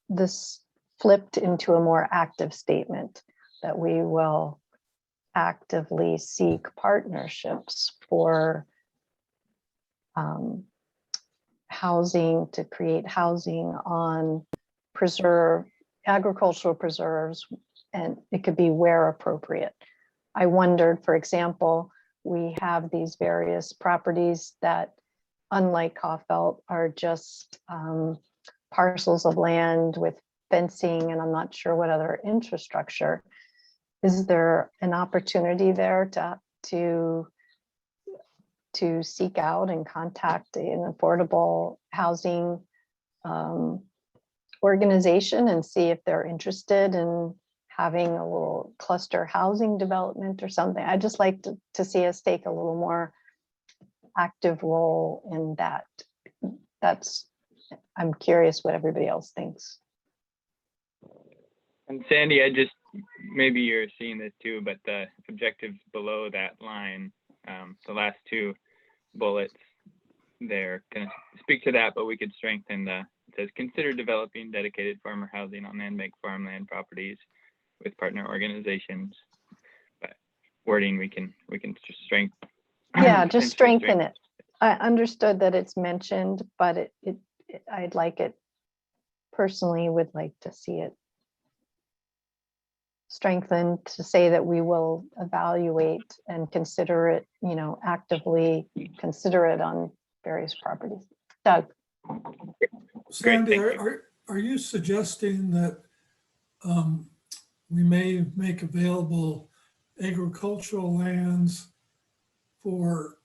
this flipped into a more active statement, that we will actively seek partnerships for housing, to create housing on agricultural preserves, and it could be where appropriate. I wondered, for example, we have these various properties that, unlike Kaufelt, are just parcels of land with fencing, and I'm not sure what other infrastructure. Is there an opportunity there to seek out and contact an affordable housing organization and see if they're interested in having a little cluster housing development or something? I'd just like to see us take a little more active role in that. I'm curious what everybody else thinks. And Sandy, maybe you're seeing this too, but the objectives below that line, the last 2 bullets there kind of speak to that, but we could strengthen it says consider developing dedicated farmer housing on land bank farmland properties with partner organizations. But wording we can just strengthen. Yeah, just strengthen it. I understood that it's mentioned, but I'd like it, personally would like to see it strengthened, to say that we will evaluate and consider it, actively consider it on various properties. Doug. Sandy, are you suggesting that we may make available agricultural lands for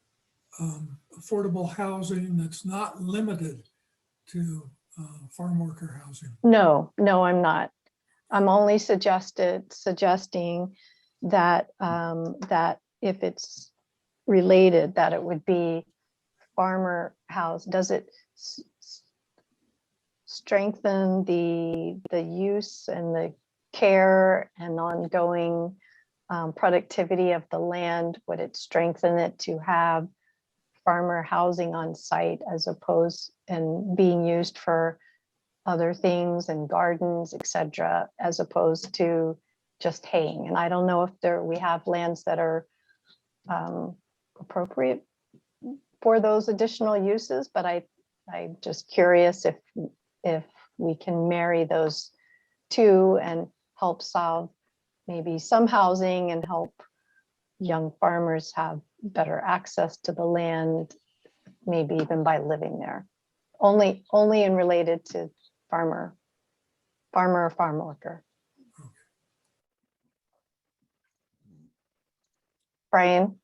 affordable housing that's not limited to farm worker housing? No, I'm not. I'm only suggesting that, that if it's related, that it would be farmer house. Does it strengthen the use and the care and ongoing productivity of the land? Would it strengthen it to have farmer housing on site as opposed and being used for other things and gardens, etc., as opposed to just haying? And I don't know if we have lands that are appropriate for those additional uses, but I'm just curious if we can marry those two and help solve maybe some housing and help young farmers have better access to the land, maybe even by living there. Only in related to farmer or farm worker. Brian?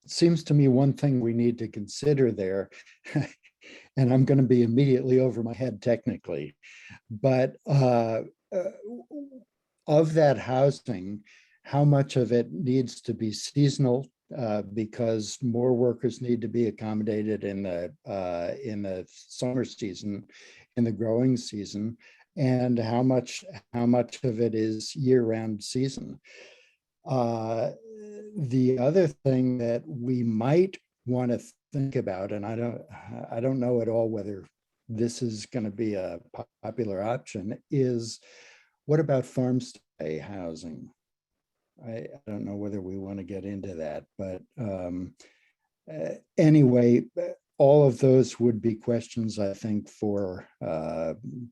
Seems to me one thing we need to consider there, and I'm going to be immediately over my head technically, but of that housing, how much of it needs to be seasonal because more workers need to be accommodated in the summer season, in the growing season, and how much of it is year-round season. The other thing that we might want to think about, and I don't know at all whether this is going to be a popular option, is what about farm stay housing? I don't know whether we want to get into that, but anyway, all of those would be questions, I think, for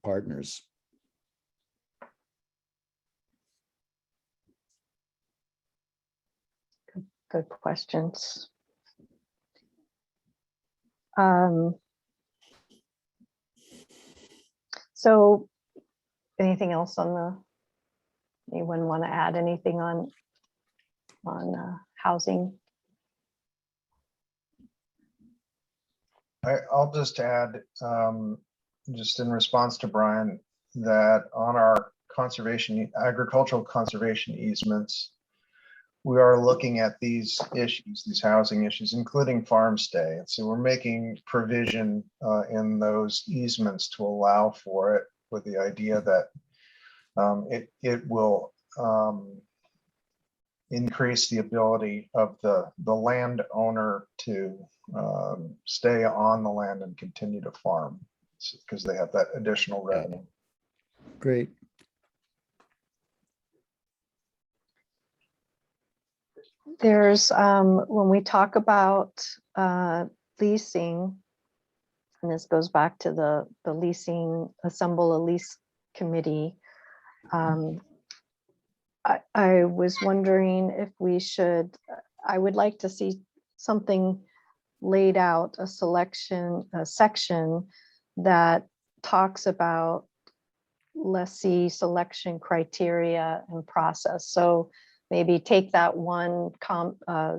partners. Good questions. So anything else anyone want to add anything on housing? I'll just add, just in response to Brian, that on our agricultural conservation easements, we are looking at these issues, these housing issues, including farm stay. And so we're making provision in those easements to allow for it, with the idea that it will increase the ability of the landowner to stay on the land and continue to farm because they have that additional revenue. Great. There's, when we talk about leasing, and this goes back to the assemble a lease committee. I was wondering if I would like to see something laid out, a section that talks about lessee selection criteria and process. So maybe take that one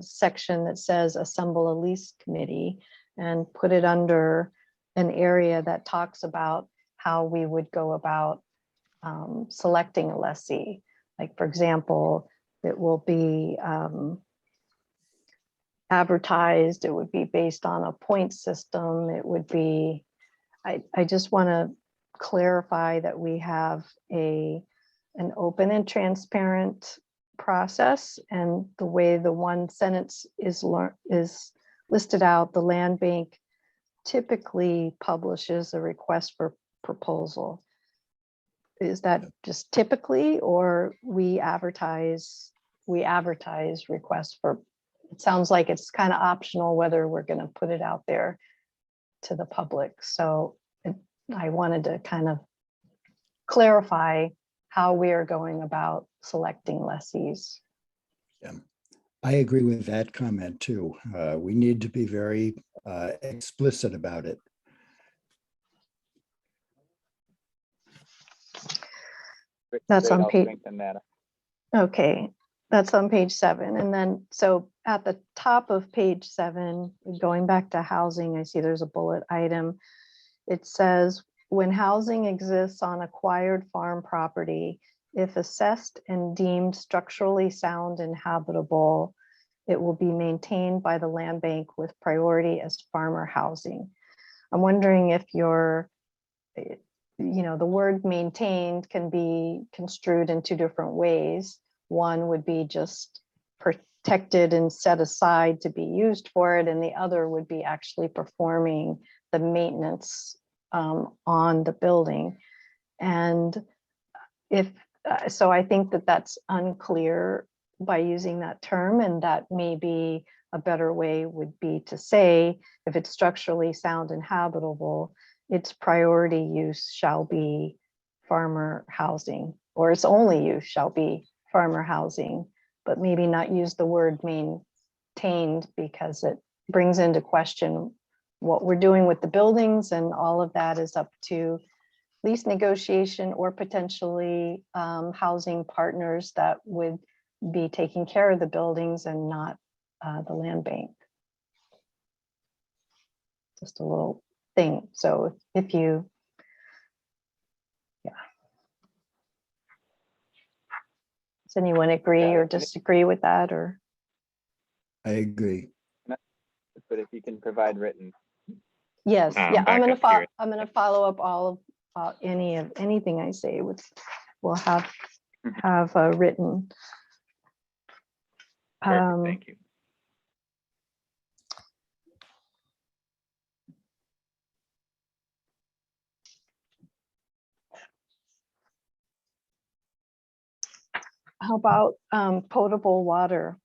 section that says assemble a lease committee and put it under an area that talks about how we would go about selecting a lessee. Like, for example, it will be advertised, it would be based on a point system, it would be, I just want to clarify that we have an open and transparent process, and the way the one sentence is listed out, the land bank typically publishes a request for proposal. Is that just typically, or we advertise requests for? It sounds like it's kind of optional whether we're going to put it out there to the public. So I wanted to kind of clarify how we are going about selecting lessees. Yeah, I agree with that comment too. We need to be very explicit about it. That's on page. Okay, that's on page 7. And then, so at the top of page 7, going back to housing, I see there's a bullet item. It says, when housing exists on acquired farm property, if assessed and deemed structurally sound and habitable, it will be maintained by the land bank with priority as farmer housing. I'm wondering if you're, the word maintained can be construed in 2 different ways. One would be just protected and set aside to be used for it, and the other would be actually performing the maintenance on the building. And if so, I think that that's unclear by using that term, and that maybe a better way would be to say, if it's structurally sound and habitable, its priority use shall be farmer housing, or its only use shall be farmer housing, but maybe not use the word maintained, because it brings into question what we're doing with the buildings, and all of that is up to lease negotiation or potentially housing partners that would be taking care of the buildings and not the land bank. Just a little thing. So if you, does anyone agree or disagree with that? Or I agree. But if you can provide written. yes, yeah, I'm backup gonna here. I'm gonna follow up all of anything I say with, we'll have written. Perfect, thank you. How about potable water?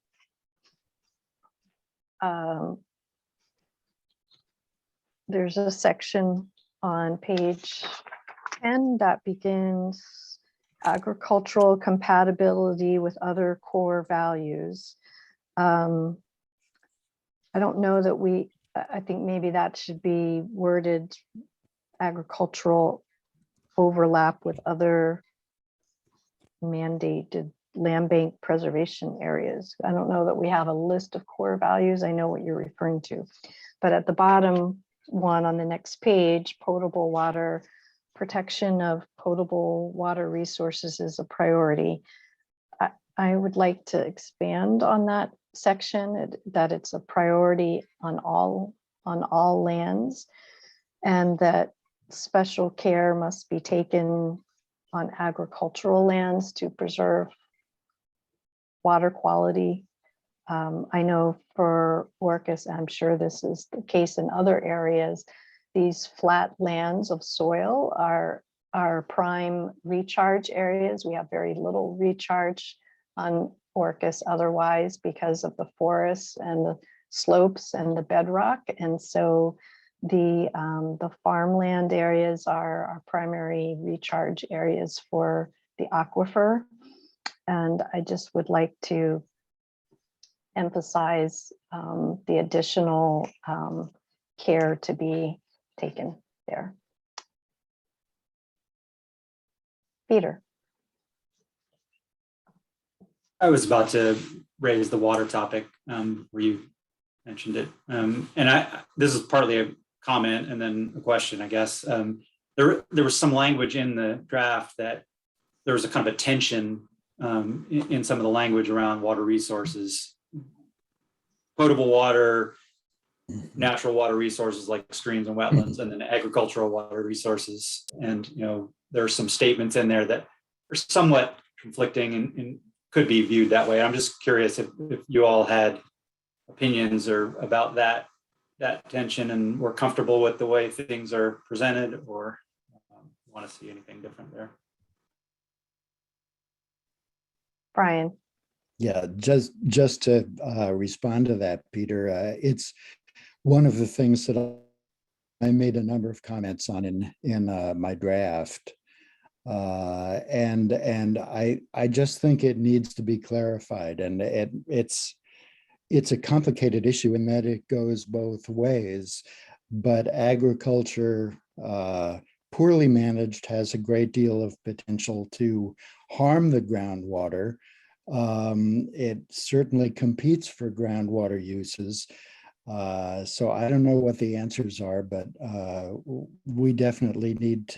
There's a section on page 10 that begins agricultural compatibility with other core values. I don't know that I think maybe that should be worded agricultural overlap with other mandated land bank preservation areas. I don't know that we have a list of core values. I know what you're referring to, but at the bottom one on the next page, potable water, protection of potable water resources is a priority. I would like to expand on that section, that it's a priority on all lands, and that special care must be taken on agricultural lands to preserve water quality. I know for Orcas, I'm sure this is the case in other areas, these flat lands of soil are prime recharge areas. We have very little recharge on Orcas otherwise because of the forests and the slopes and the bedrock. And so the farmland areas are our primary recharge areas for the aquifer. And I just would like to emphasize the additional care to be taken there. Peter. I was about to raise the water topic where you mentioned it. And this is partly a comment and then a question, I guess. There was some language in the draft that there was a kind of a tension in some of the language around water resources, potable water, natural water resources like streams and wetlands, and then agricultural water resources. And, there are some statements in there that are somewhat conflicting and could be viewed that way. I'm just curious if you all had opinions or about that tension and were comfortable with the way things are presented, or want to see anything different there. Brian. Yeah, just to respond to that, Peter, it's one of the things that I made a number of comments on in my draft. And I just think it needs to be clarified, and it's a complicated issue in that it goes both ways, but agriculture poorly managed has a great deal of potential to harm the groundwater. It certainly competes for groundwater uses. So I don't know what the answers are, but we definitely need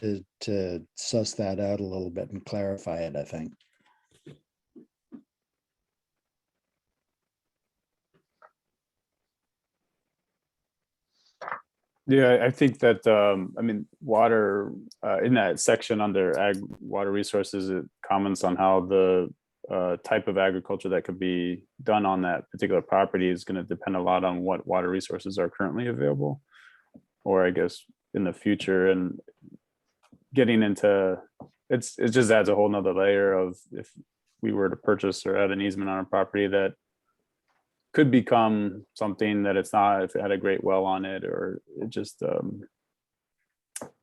to suss that out a little bit and clarify it, I think. Yeah, I think that, I mean, water, in that section under water resources, it comments on how the type of agriculture that could be done on that particular property is going to depend a lot on what water resources are currently available, or I guess in the future. And getting into, it just adds a whole nother layer of, if we were to purchase or add an easement on a property that could become something that it's not, if it had a great well on it, or it just,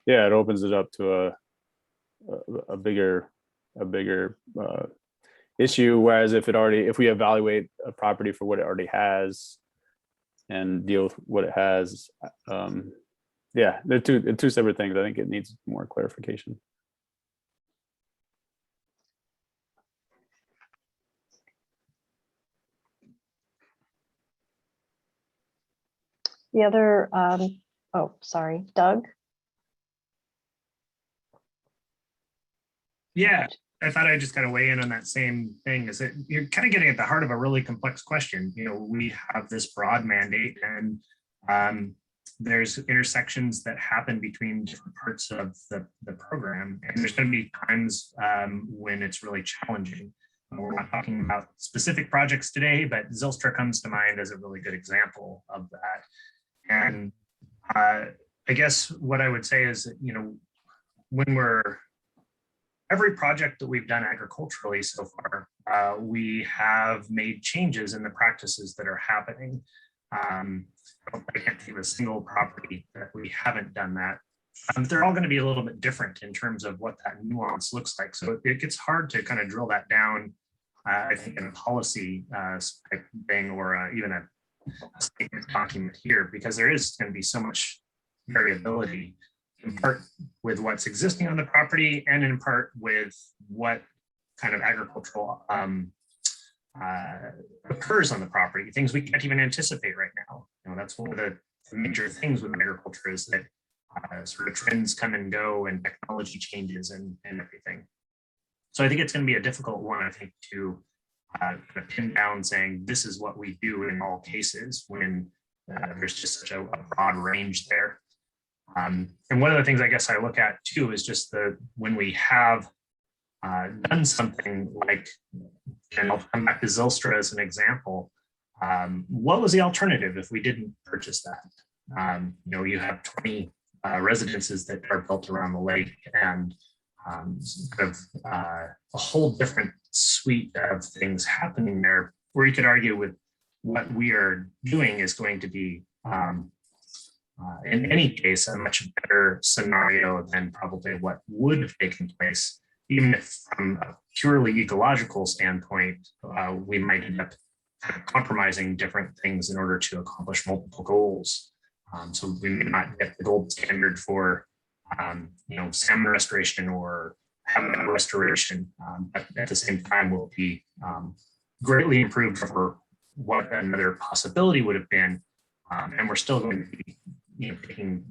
yeah, it opens it up to a bigger issue. Whereas if we evaluate a property for what it already has and deal with what it has, yeah, they're two separate things. I think it needs more clarification. The other, oh, sorry, Doug? Yeah, I thought I'd just kind of weigh in on that same thing. Is that you're kind of getting at the heart of a really complex question. You know, we have this broad mandate, and there's intersections that happen between different parts of the program, and there's going to be times when it's really challenging. We're not talking about specific projects today, but Zylstra comes to mind as a really good example of that. And I guess what I would say is that, you know, every project that we've done agriculturally so far, we have made changes in the practices that are happening. I can't think of a single property that we haven't done that. They're all going to be a little bit different in terms of what that nuance looks like. So it gets hard to kind of drill that down, I think, in a policy thing, or even a statement document here, because there is going to be so much variability, in part with what's existing on the property and in part with what kind of agricultural occurs on the property, things we can't even anticipate right now. You know, that's one of the major things with agriculture, is that sort of trends come and go and technology changes and everything. So I think it's going to be a difficult one, I think, to kind of pin down saying this is what we do in all cases, when there's just such a broad range there. And one of the things I guess I look at too is just when we have done something like, and I'll come back to Zylstra as an example, what was the alternative if we didn't purchase that? You know, you have 20 residences that are built around the lake, and kind of a whole different suite of things happening there, where you could argue with what we are doing is going to be, in any case, a much better scenario than probably what would have taken place, even if from a purely ecological standpoint, we might end up kind of compromising different things in order to accomplish multiple goals. So we may not get the gold standard for you know, salmon restoration or habitat restoration, but at the same time will be greatly improved over what another possibility would have been. And we're still going to be, you know, taking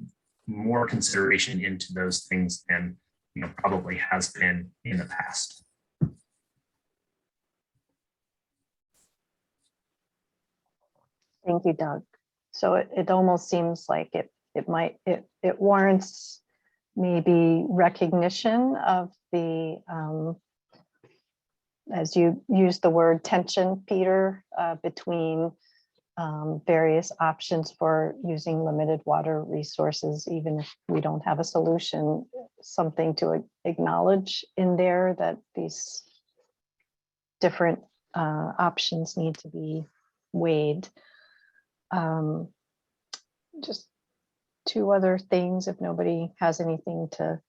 more consideration into those things than, you know, probably has been in the past. Thank you, Doug. So it almost seems like it warrants maybe recognition of the, as you use the word tension, Peter, between various options for using limited water resources, even if we don't have a solution, something to acknowledge in there that these different options need to be weighed. Just two other things, if nobody has anything to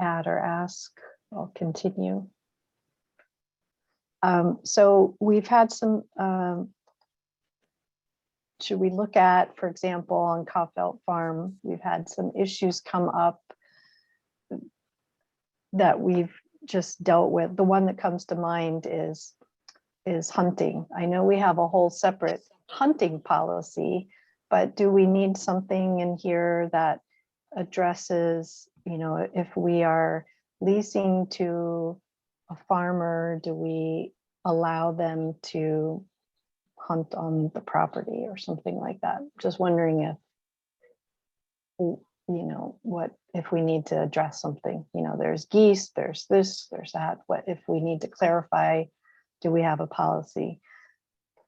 add or ask, I'll continue. So we've had some, should we look at, for example, on Kaufelt Farm, we've had some issues come up that we've just dealt with. The one that comes to mind is hunting. I know we have a whole separate hunting policy, but do we need something in here that addresses, if we are leasing to a farmer, do we allow them to hunt on the property or something like that? Just wondering if, what if we need to address something, there's geese, there's this, there's that. What if we need to clarify, do we have a policy?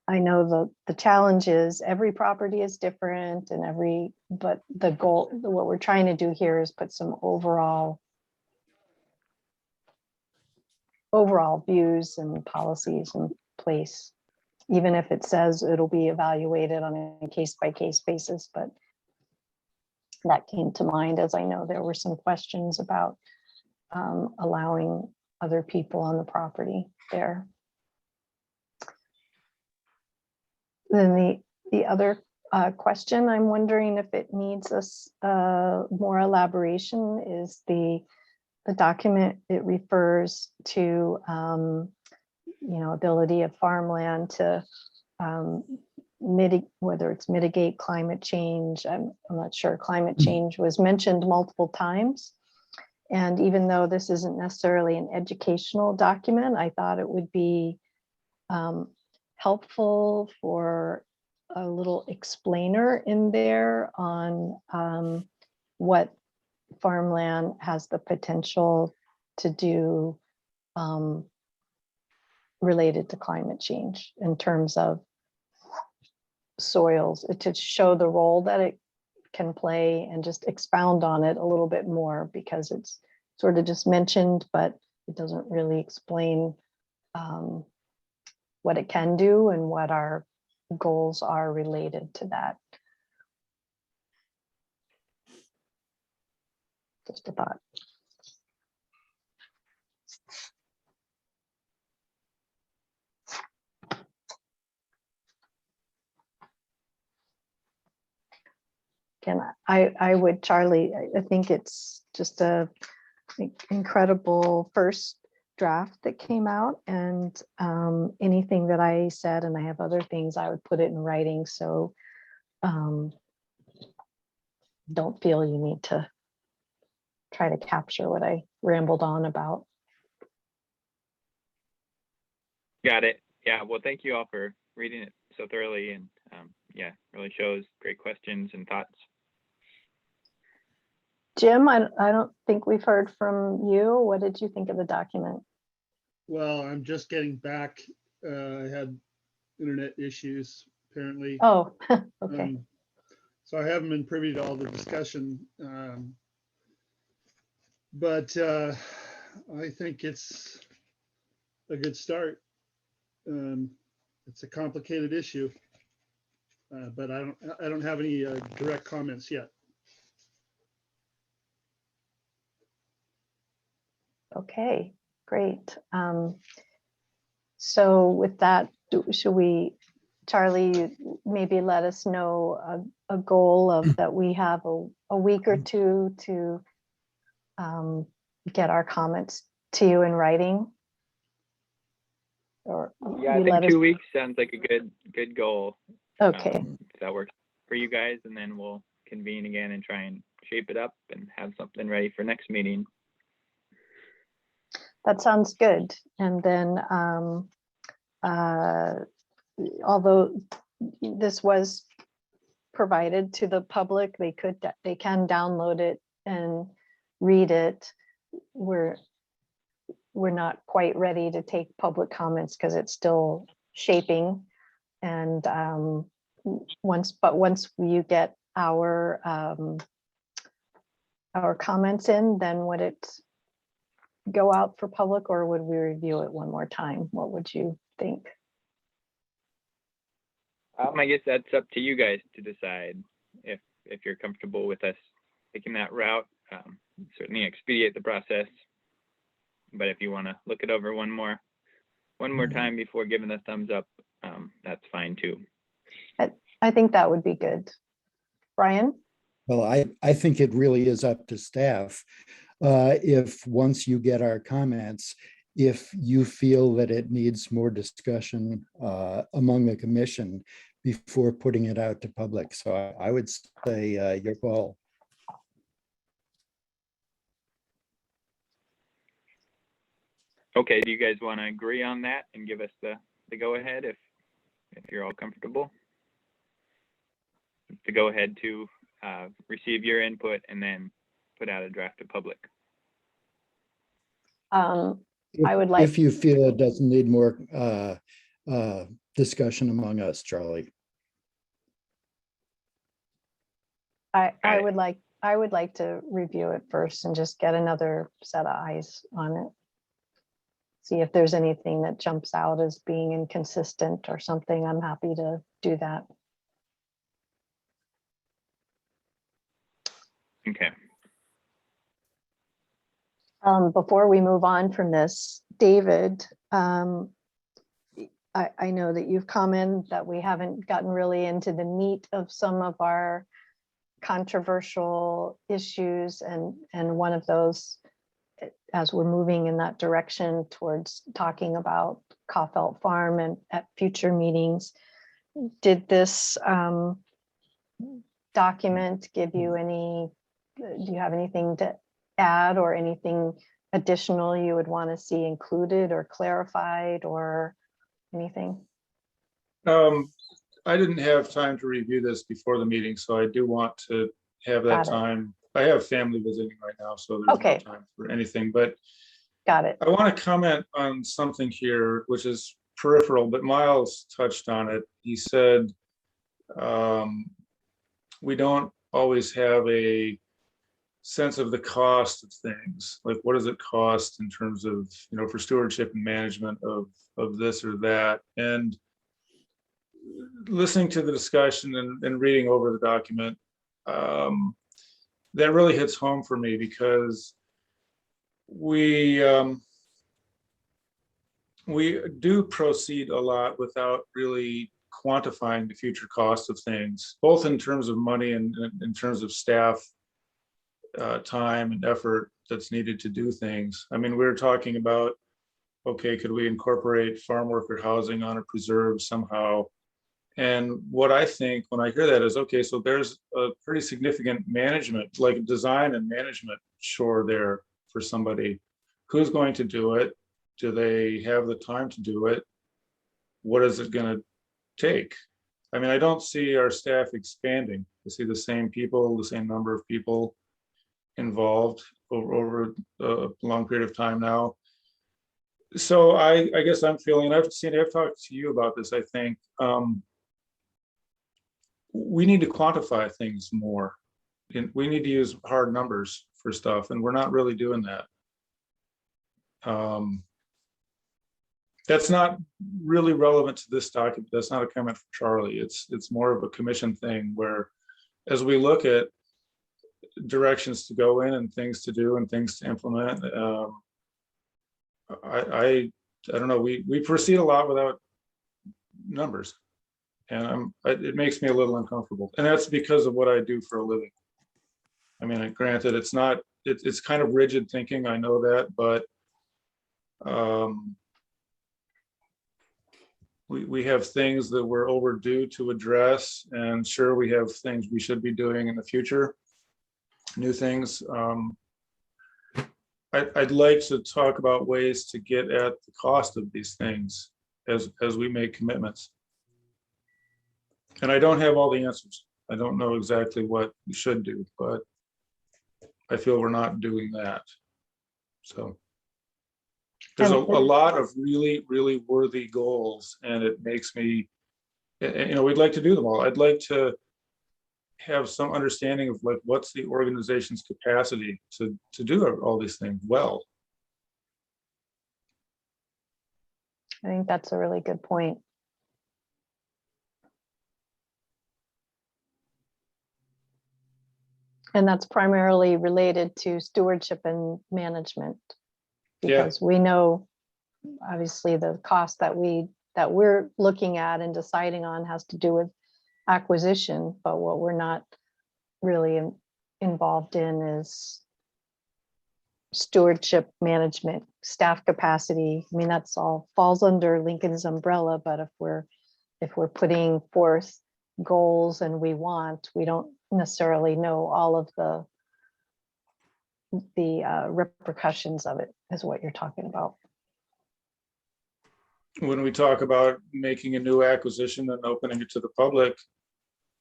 I know the challenge is every property is different and but the goal, what we're trying to do here is put some overall views and policies in place, even if it says it'll be evaluated on a case-by-case basis. But that came to mind, as I know there were some questions about allowing other people on the property there. Then the other question, I'm wondering if it needs more elaboration, is the document. It refers to ability of farmland to mitigate climate change. I'm not sure. Climate change was mentioned multiple times. And even though this isn't necessarily an educational document, I thought it would be helpful for a little explainer in there on what farmland has the potential to do related to climate change in terms of soils, to show the role that it can play and just expound on it a little bit more, because it's sort of just mentioned, but it doesn't really explain what it can do and what our goals are related to that. Just a thought. Again, I would, Charlie, I think it's just a incredible first draft that came out, and anything that I said, and I have other things, I would put it in writing, so don't feel you need to try to capture what I rambled on about. Got it. Yeah, well, thank you all for reading it so thoroughly, and yeah, really shows great questions and thoughts. Jim, I don't think we've heard from you. What did you think of the document? Well, I'm just getting back. I had internet issues apparently. Oh, okay. So I haven't been privy to all the discussion. But I think it's a good start. It's a complicated issue, but I don't have any direct comments yet. Okay, great. So with that, should we, Charlie, you maybe let us know a goal of that we have a week or two to get our comments to you in writing? Or yeah, I think 2 weeks sounds like a good goal. Okay. If that works for you guys, and then we'll convene again and try and shape it up and have something ready for next meeting. That sounds good. And then although this was provided to the public, they can download it and read it. We're not quite ready to take public comments because it's still shaping. And once you get our comments in, then would it go out for public, or would we review it one more time? What would you think? I guess that's up to you guys to decide if you're comfortable with us taking that route. Certainly expedite the process, but if you want to look it over one more time before giving the thumbs up, that's fine too. I think that would be good. Brian? Well, I think it really is up to staff. if once you get our comments, if you feel that it needs more discussion among the commission before putting it out to public. So I would say your call. Okay, do you guys want to agree on that and give us the go ahead if you're all comfortable? The go ahead to receive your input and then put out a draft to public. I would like. If you feel it doesn't need more discussion among us, Charlie. I would like to review it first and just get another set of eyes on it. See if there's anything that jumps out as being inconsistent or something. I'm happy to do that. Okay. Before we move on from this, David, I know that you've commented that we haven't gotten really into the meat of some of our controversial issues, and one of those, as we're moving in that direction towards talking about Caulfield Farm and at future meetings, did this document give you any, do you have anything to add or anything additional you would want to see included or clarified or anything? I didn't have time to review this before the meeting, so I do want to have that Got it. time. I have family visiting right now, so there's Okay. no time for anything, but Got it. I want to comment on something here, which is peripheral, but Miles touched on it. He said, we don't always have a sense of the cost of things. Like, what does it cost in terms of, you know, for stewardship and management of this or that? And listening to the discussion and reading over the document, that really hits home for me, because we do proceed a lot without really quantifying the future cost of things, both in terms of money and in terms of staff time and effort that's needed to do things. I mean, we were talking about, okay, could we incorporate farm worker housing on a preserve somehow? And what I think when I hear that is, okay, so there's a pretty significant management, like design and management chore there for somebody. Who's going to do it? Do they have the time to do it? What is it going to take? I mean, I don't see our staff expanding. I see the same people, the same number of people involved over a long period of time now. So I guess I'm feeling, I've talked to you about this, I think, we need to quantify things more. And we need to use hard numbers for stuff, and we're not really doing that. That's not really relevant to this document. That's not a comment for Charlie. It's more of a commission thing, where as we look at directions to go in and things to do and things to implement, I don't know, we proceed a lot without numbers, and it makes me a little uncomfortable, and that's because of what I do for a living. I mean, granted, it's kind of rigid thinking, I know that, but we have things that we're overdue to address, and sure, we have things we should be doing in the future, new things. I'd like to talk about ways to get at the cost of these things as we make commitments. And I don't have all the answers. I don't know exactly what we should do, but I feel we're not doing that. So there's a lot of really, really worthy goals, and it makes me, you know, we'd like to do them all. I'd like to have some understanding of like, what's the organization's capacity to do all these things well. I think that's a really good point. And that's primarily related to stewardship and management, because we know obviously the cost that we're looking at and deciding on has to do with acquisition, but what we're not really involved in is stewardship management, staff capacity. I mean, that's all falls under Lincoln's umbrella, but if we're putting forth goals and we don't necessarily know all of the repercussions of it, is what you're talking about. When we talk about making a new acquisition and opening it to the public,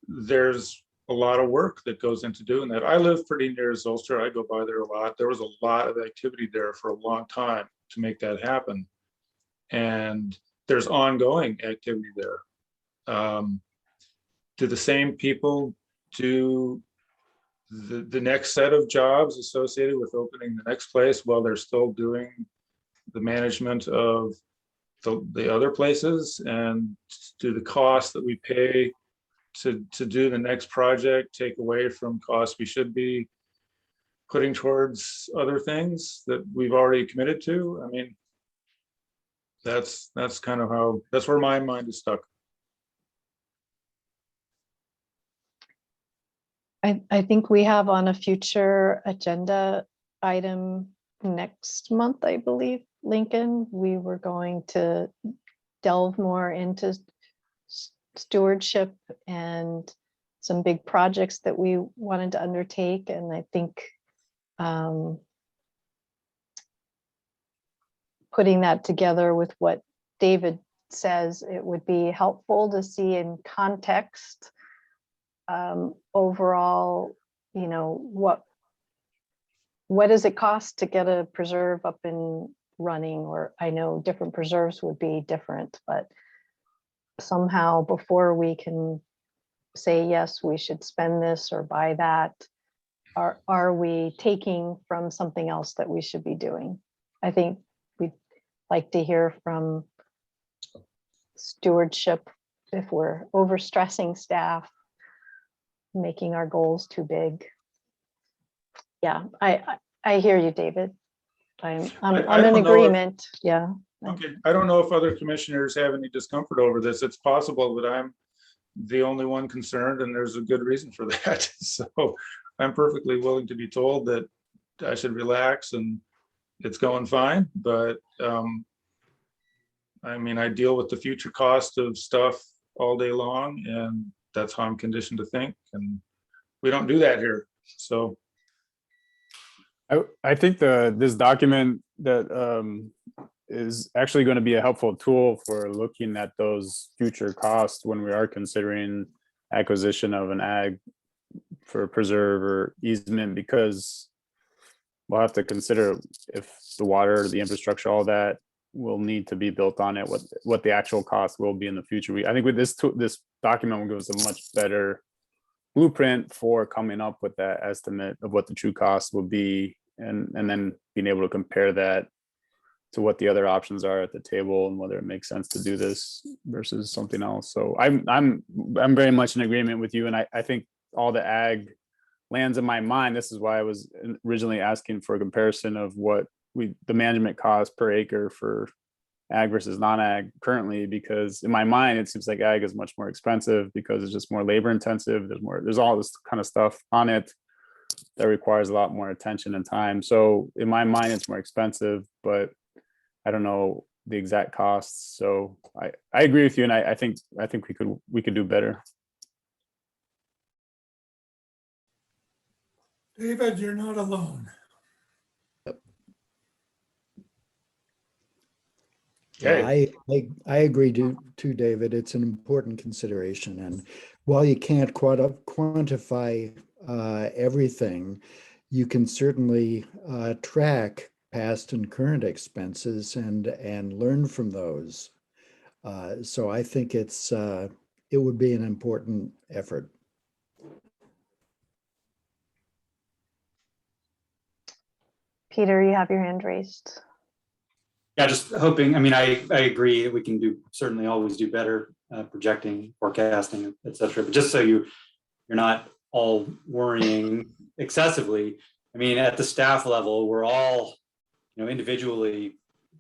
there's a lot of work that goes into doing that. I live pretty near Zolster. I go by there a lot. There was a lot of activity there for a long time to make that happen. And there's ongoing activity there. Do the same people do the next set of jobs associated with opening the next place while they're still doing the management of the other places? And do the costs that we pay to do the next project take away from costs we should be putting towards other things that we've already committed to? I mean, that's kind of that's where my mind is stuck. I think we have on a future agenda item next month, I believe, Lincoln, we were going to delve more into stewardship and some big projects that we wanted to undertake. And I think putting that together with what David says, it would be helpful to see in context overall, you know, what does it cost to get a preserve up and running? Or I know different preserves would be different, but somehow before we can say, yes, we should spend this or buy that, are we taking from something else that we should be doing? I think we'd like to hear from stewardship if we're overstressing staff, making our goals too big. Yeah, I hear you, David. I'm in agreement. Yeah. Okay, I don't know if other commissioners have any discomfort over this. It's possible that I'm the only one concerned, and there's a good reason for that. So I'm perfectly willing to be told that I should relax and it's going fine. But I mean, I deal with the future cost of stuff all day long, and that's how I'm conditioned to think. And we don't do that here. So I think this document that is actually going to be a helpful tool for looking at those future costs when we are considering acquisition of an ag for preserve or easement, because we'll have to consider if the water, the infrastructure, all that will need to be built on it, what the actual cost will be in the future. I think with this document will give us a much better blueprint for coming up with that estimate of what the true cost will be, and then being able to compare that to what the other options are at the table and whether it makes sense to do this versus something else. So I'm very much in agreement with you, and I think all the ag lands in my mind. This is why I was originally asking for a comparison of what the management cost per acre for ag versus non-ag currently, because in my mind it seems like ag is much more expensive because it's just more labor intensive. There's all this kind of stuff on it that requires a lot more attention and time. So in my mind it's more expensive, but I don't know the exact costs. So I agree with you, and I think we could do better. David, you're not alone. Yeah, I agree to David. It's an important consideration, and while you can't quantify everything, you can certainly track past and current expenses and learn from those. So I think it would be an important effort. Peter, you have your hand raised. Yeah, just hoping, I mean, I agree we can certainly always do better projecting, forecasting, et cetera. But just so you're not all worrying excessively, I mean, at the staff level, we're all, individually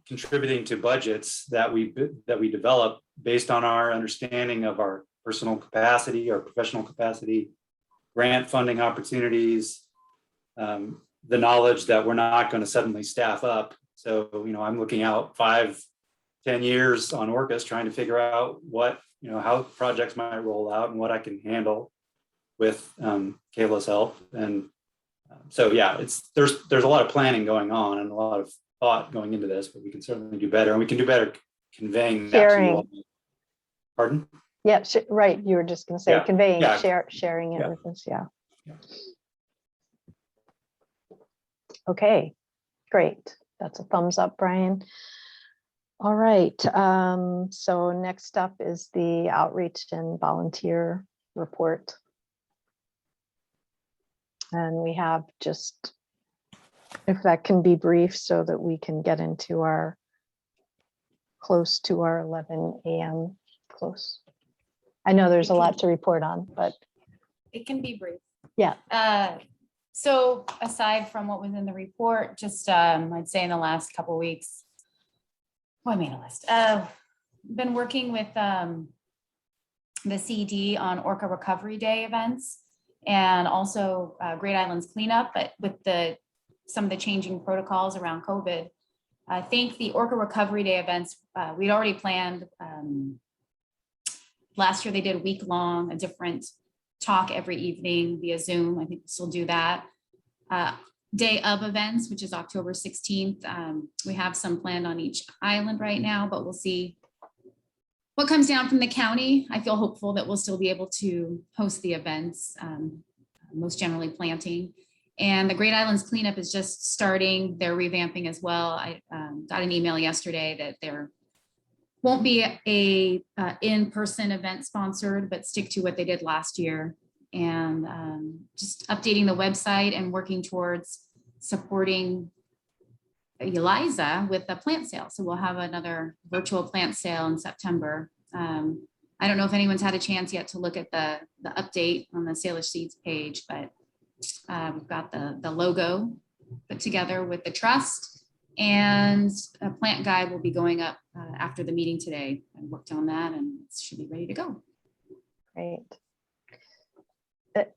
contributing to budgets that we develop based on our understanding of our personal capacity, our professional capacity, grant funding opportunities, the knowledge that we're not going to suddenly staff up. So, I'm looking out 5, 10 years on Orcas, trying to figure out what, how projects might roll out and what I can handle with Kayla's help. And so, yeah, there's a lot of planning going on and a lot of thought going into this, but we can certainly do better, and we can do better conveying that to you all. Pardon? Yeah, right. You were just going to say Yeah, conveying, yeah. sharing it Yeah. with us. Yeah. Okay, great. That's a thumbs up, Brian. All right. So next up is the outreach and volunteer report. And we have just, if that can be brief so that we can get into our close to our 11 a.m. close. I know there's a lot to report on, but It can be brief. yeah. So aside from what was in the report, just I'd say in the last couple of weeks, I made a list. Been working with the CD on Orca Recovery Day events, and also Great Islands Cleanup, but with some of the changing protocols around COVID. I think the Orca Recovery Day events, we'd already planned. Last year they did a week long, a different talk every evening via Zoom. I think we'll still do that. Day of events, which is October 16th. We have some planned on each island right now, but we'll see what comes down from the county. I feel hopeful that we'll still be able to host the events, most generally planting. And the Great Islands Cleanup is just starting. They're revamping as well. I got an email yesterday that there won't be a in-person event sponsored, but stick to what they did last year. And just updating the website and working towards supporting Eliza with the plant sale. So we'll have another virtual plant sale in September. I don't know if anyone's had a chance yet to look at the update on the Salish Seeds page, but we've got the logo put together with the trust, and a plant guide will be going up after the meeting today. I worked on that and it should be ready to go. Great.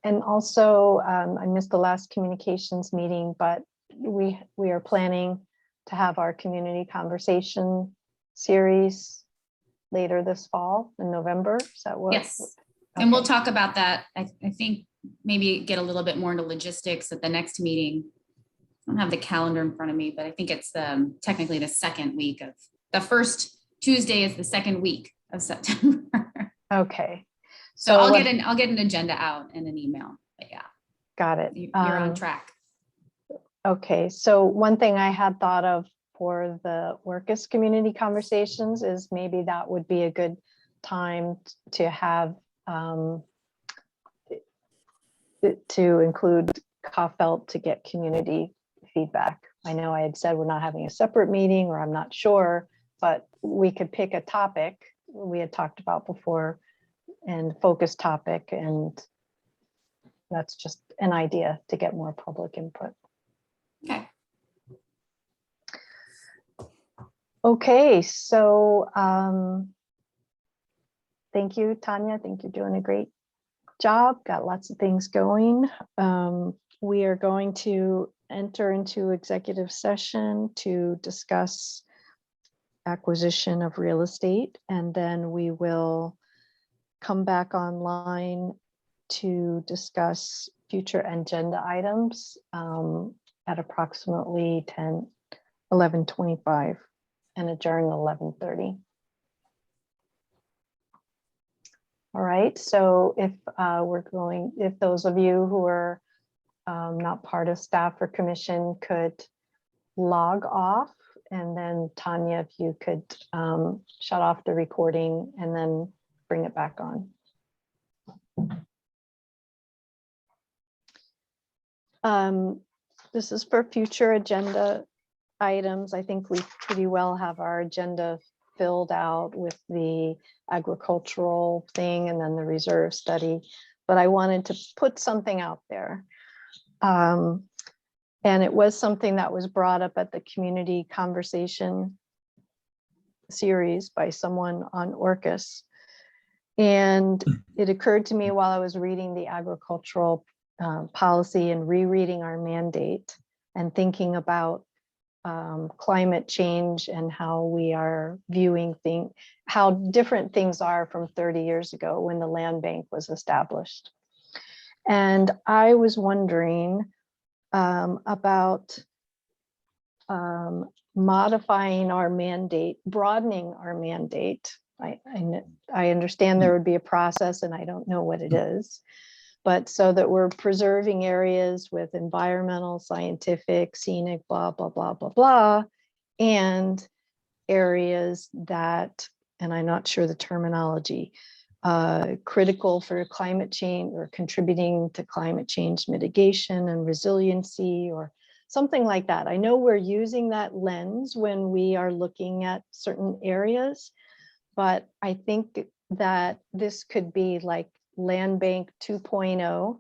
And also, I missed the last communications meeting, but we are planning to have our community conversation series later this fall in November. Is that what? Yes. And we'll talk about that. I think maybe get a little bit more into logistics at the next meeting. I don't have the calendar in front of me, but I think it's technically the second week of, the first Tuesday is the second week of September. Okay. So I'll get an agenda out and an email, but yeah. Got it. You're on track. Okay, so one thing I had thought of for the Orcas community conversations is maybe that would be a good time to have to include Kaufelt to get community feedback. I know I had said we're not having a separate meeting, or I'm not sure, but we could pick a topic we had talked about before and focus topic, and that's just an idea to get more public input. Okay. Okay, so thank you, Tanya. I think you're doing a great job. Got lots of things going. We are going to enter into executive session to discuss acquisition of real estate, and then we will come back online to discuss future agenda items at approximately 11:25 and adjourn 11:30. All right, so if if those of you who are not part of staff or commission could log off, and then Tanya, if you could shut off the recording and then bring it back on. This is for future agenda items. I think we pretty well have our agenda filled out with the agricultural thing and then the reserve study, but I wanted to put something out there. And it was something that was brought up at the community conversation series by someone on Orcas. And it occurred to me while I was reading the agricultural policy and rereading our mandate and thinking about climate change and how we are viewing things, how different things are from 30 years ago when the land bank was established. And I was wondering about modifying our mandate, broadening our mandate. I understand there would be a process and I don't know what it is, but so that we're preserving areas with environmental, scientific, scenic, blah, blah, blah, blah, blah, and areas that, and I'm not sure the terminology, critical for climate change or contributing to climate change mitigation and resiliency or something like that. I know we're using that lens when we are looking at certain areas, but I think that this could be like Land Bank 2.0.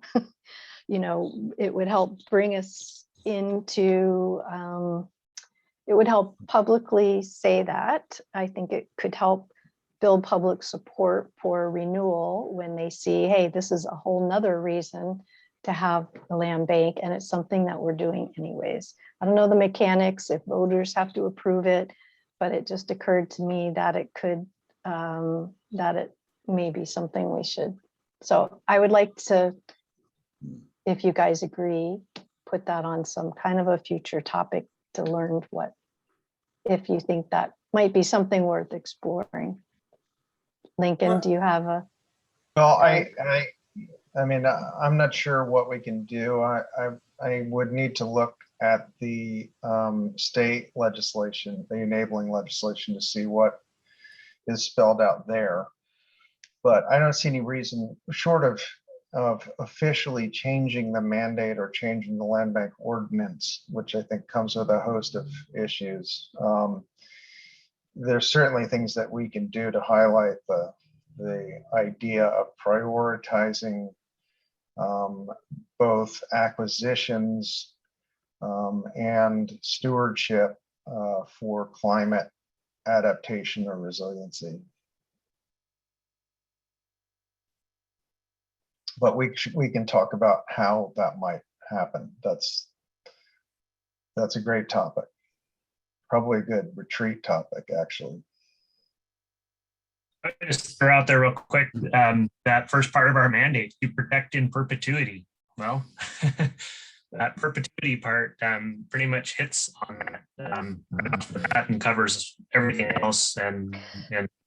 You know, it would help bring us into, it would help publicly say that. I think it could help build public support for renewal when they see, hey, this is a whole nother reason to have the land bank, and it's something that we're doing anyways. I don't know the mechanics, if voters have to approve it, but it just occurred to me that it could, that it may be something we should. So I would like to, if you guys agree, put that on some kind of a future topic to learn what, if you think that might be something worth exploring. Lincoln, do you have a? Well, I mean, I'm not sure what we can do. I would need to look at the state legislation, the enabling legislation, to see what is spelled out there. But I don't see any reason, short of officially changing the mandate or changing the land bank ordinance, which I think comes with a host of issues. There's certainly things that we can do to highlight the idea of prioritizing both acquisitions and stewardship for climate adaptation or resiliency. But we can talk about how that might happen. That's a great topic. Probably a good retreat topic, actually. Just throw out there real quick, that first part of our mandate, to protect in perpetuity. Well, that perpetuity part pretty much hits on that and covers everything else. And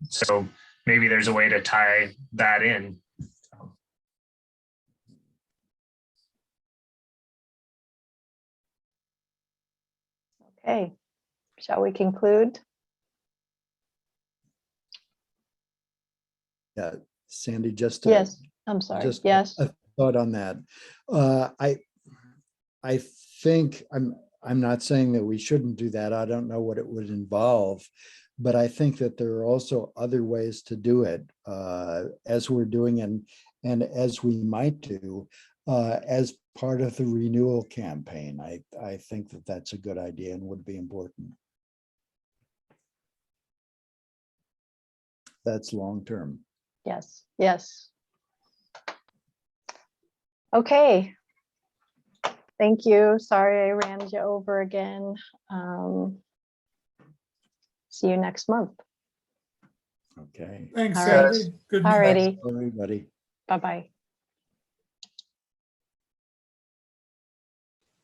so maybe there's a way to tie that in. Okay, shall we conclude? Yeah, Sandy, just Yes, I'm sorry. just Yes. a thought on that. I think I'm not saying that we shouldn't do that. I don't know what it would involve, but I think that there are also other ways to do it, as we're doing and as we might do as part of the renewal campaign. I think that that's a good idea and would be important. That's long term. Yes, yes. Okay. Thank you. Sorry I ran you over again. See you next month. Okay. Thanks, All right. Sandy. Good All meeting. righty. Everybody. Bye-bye.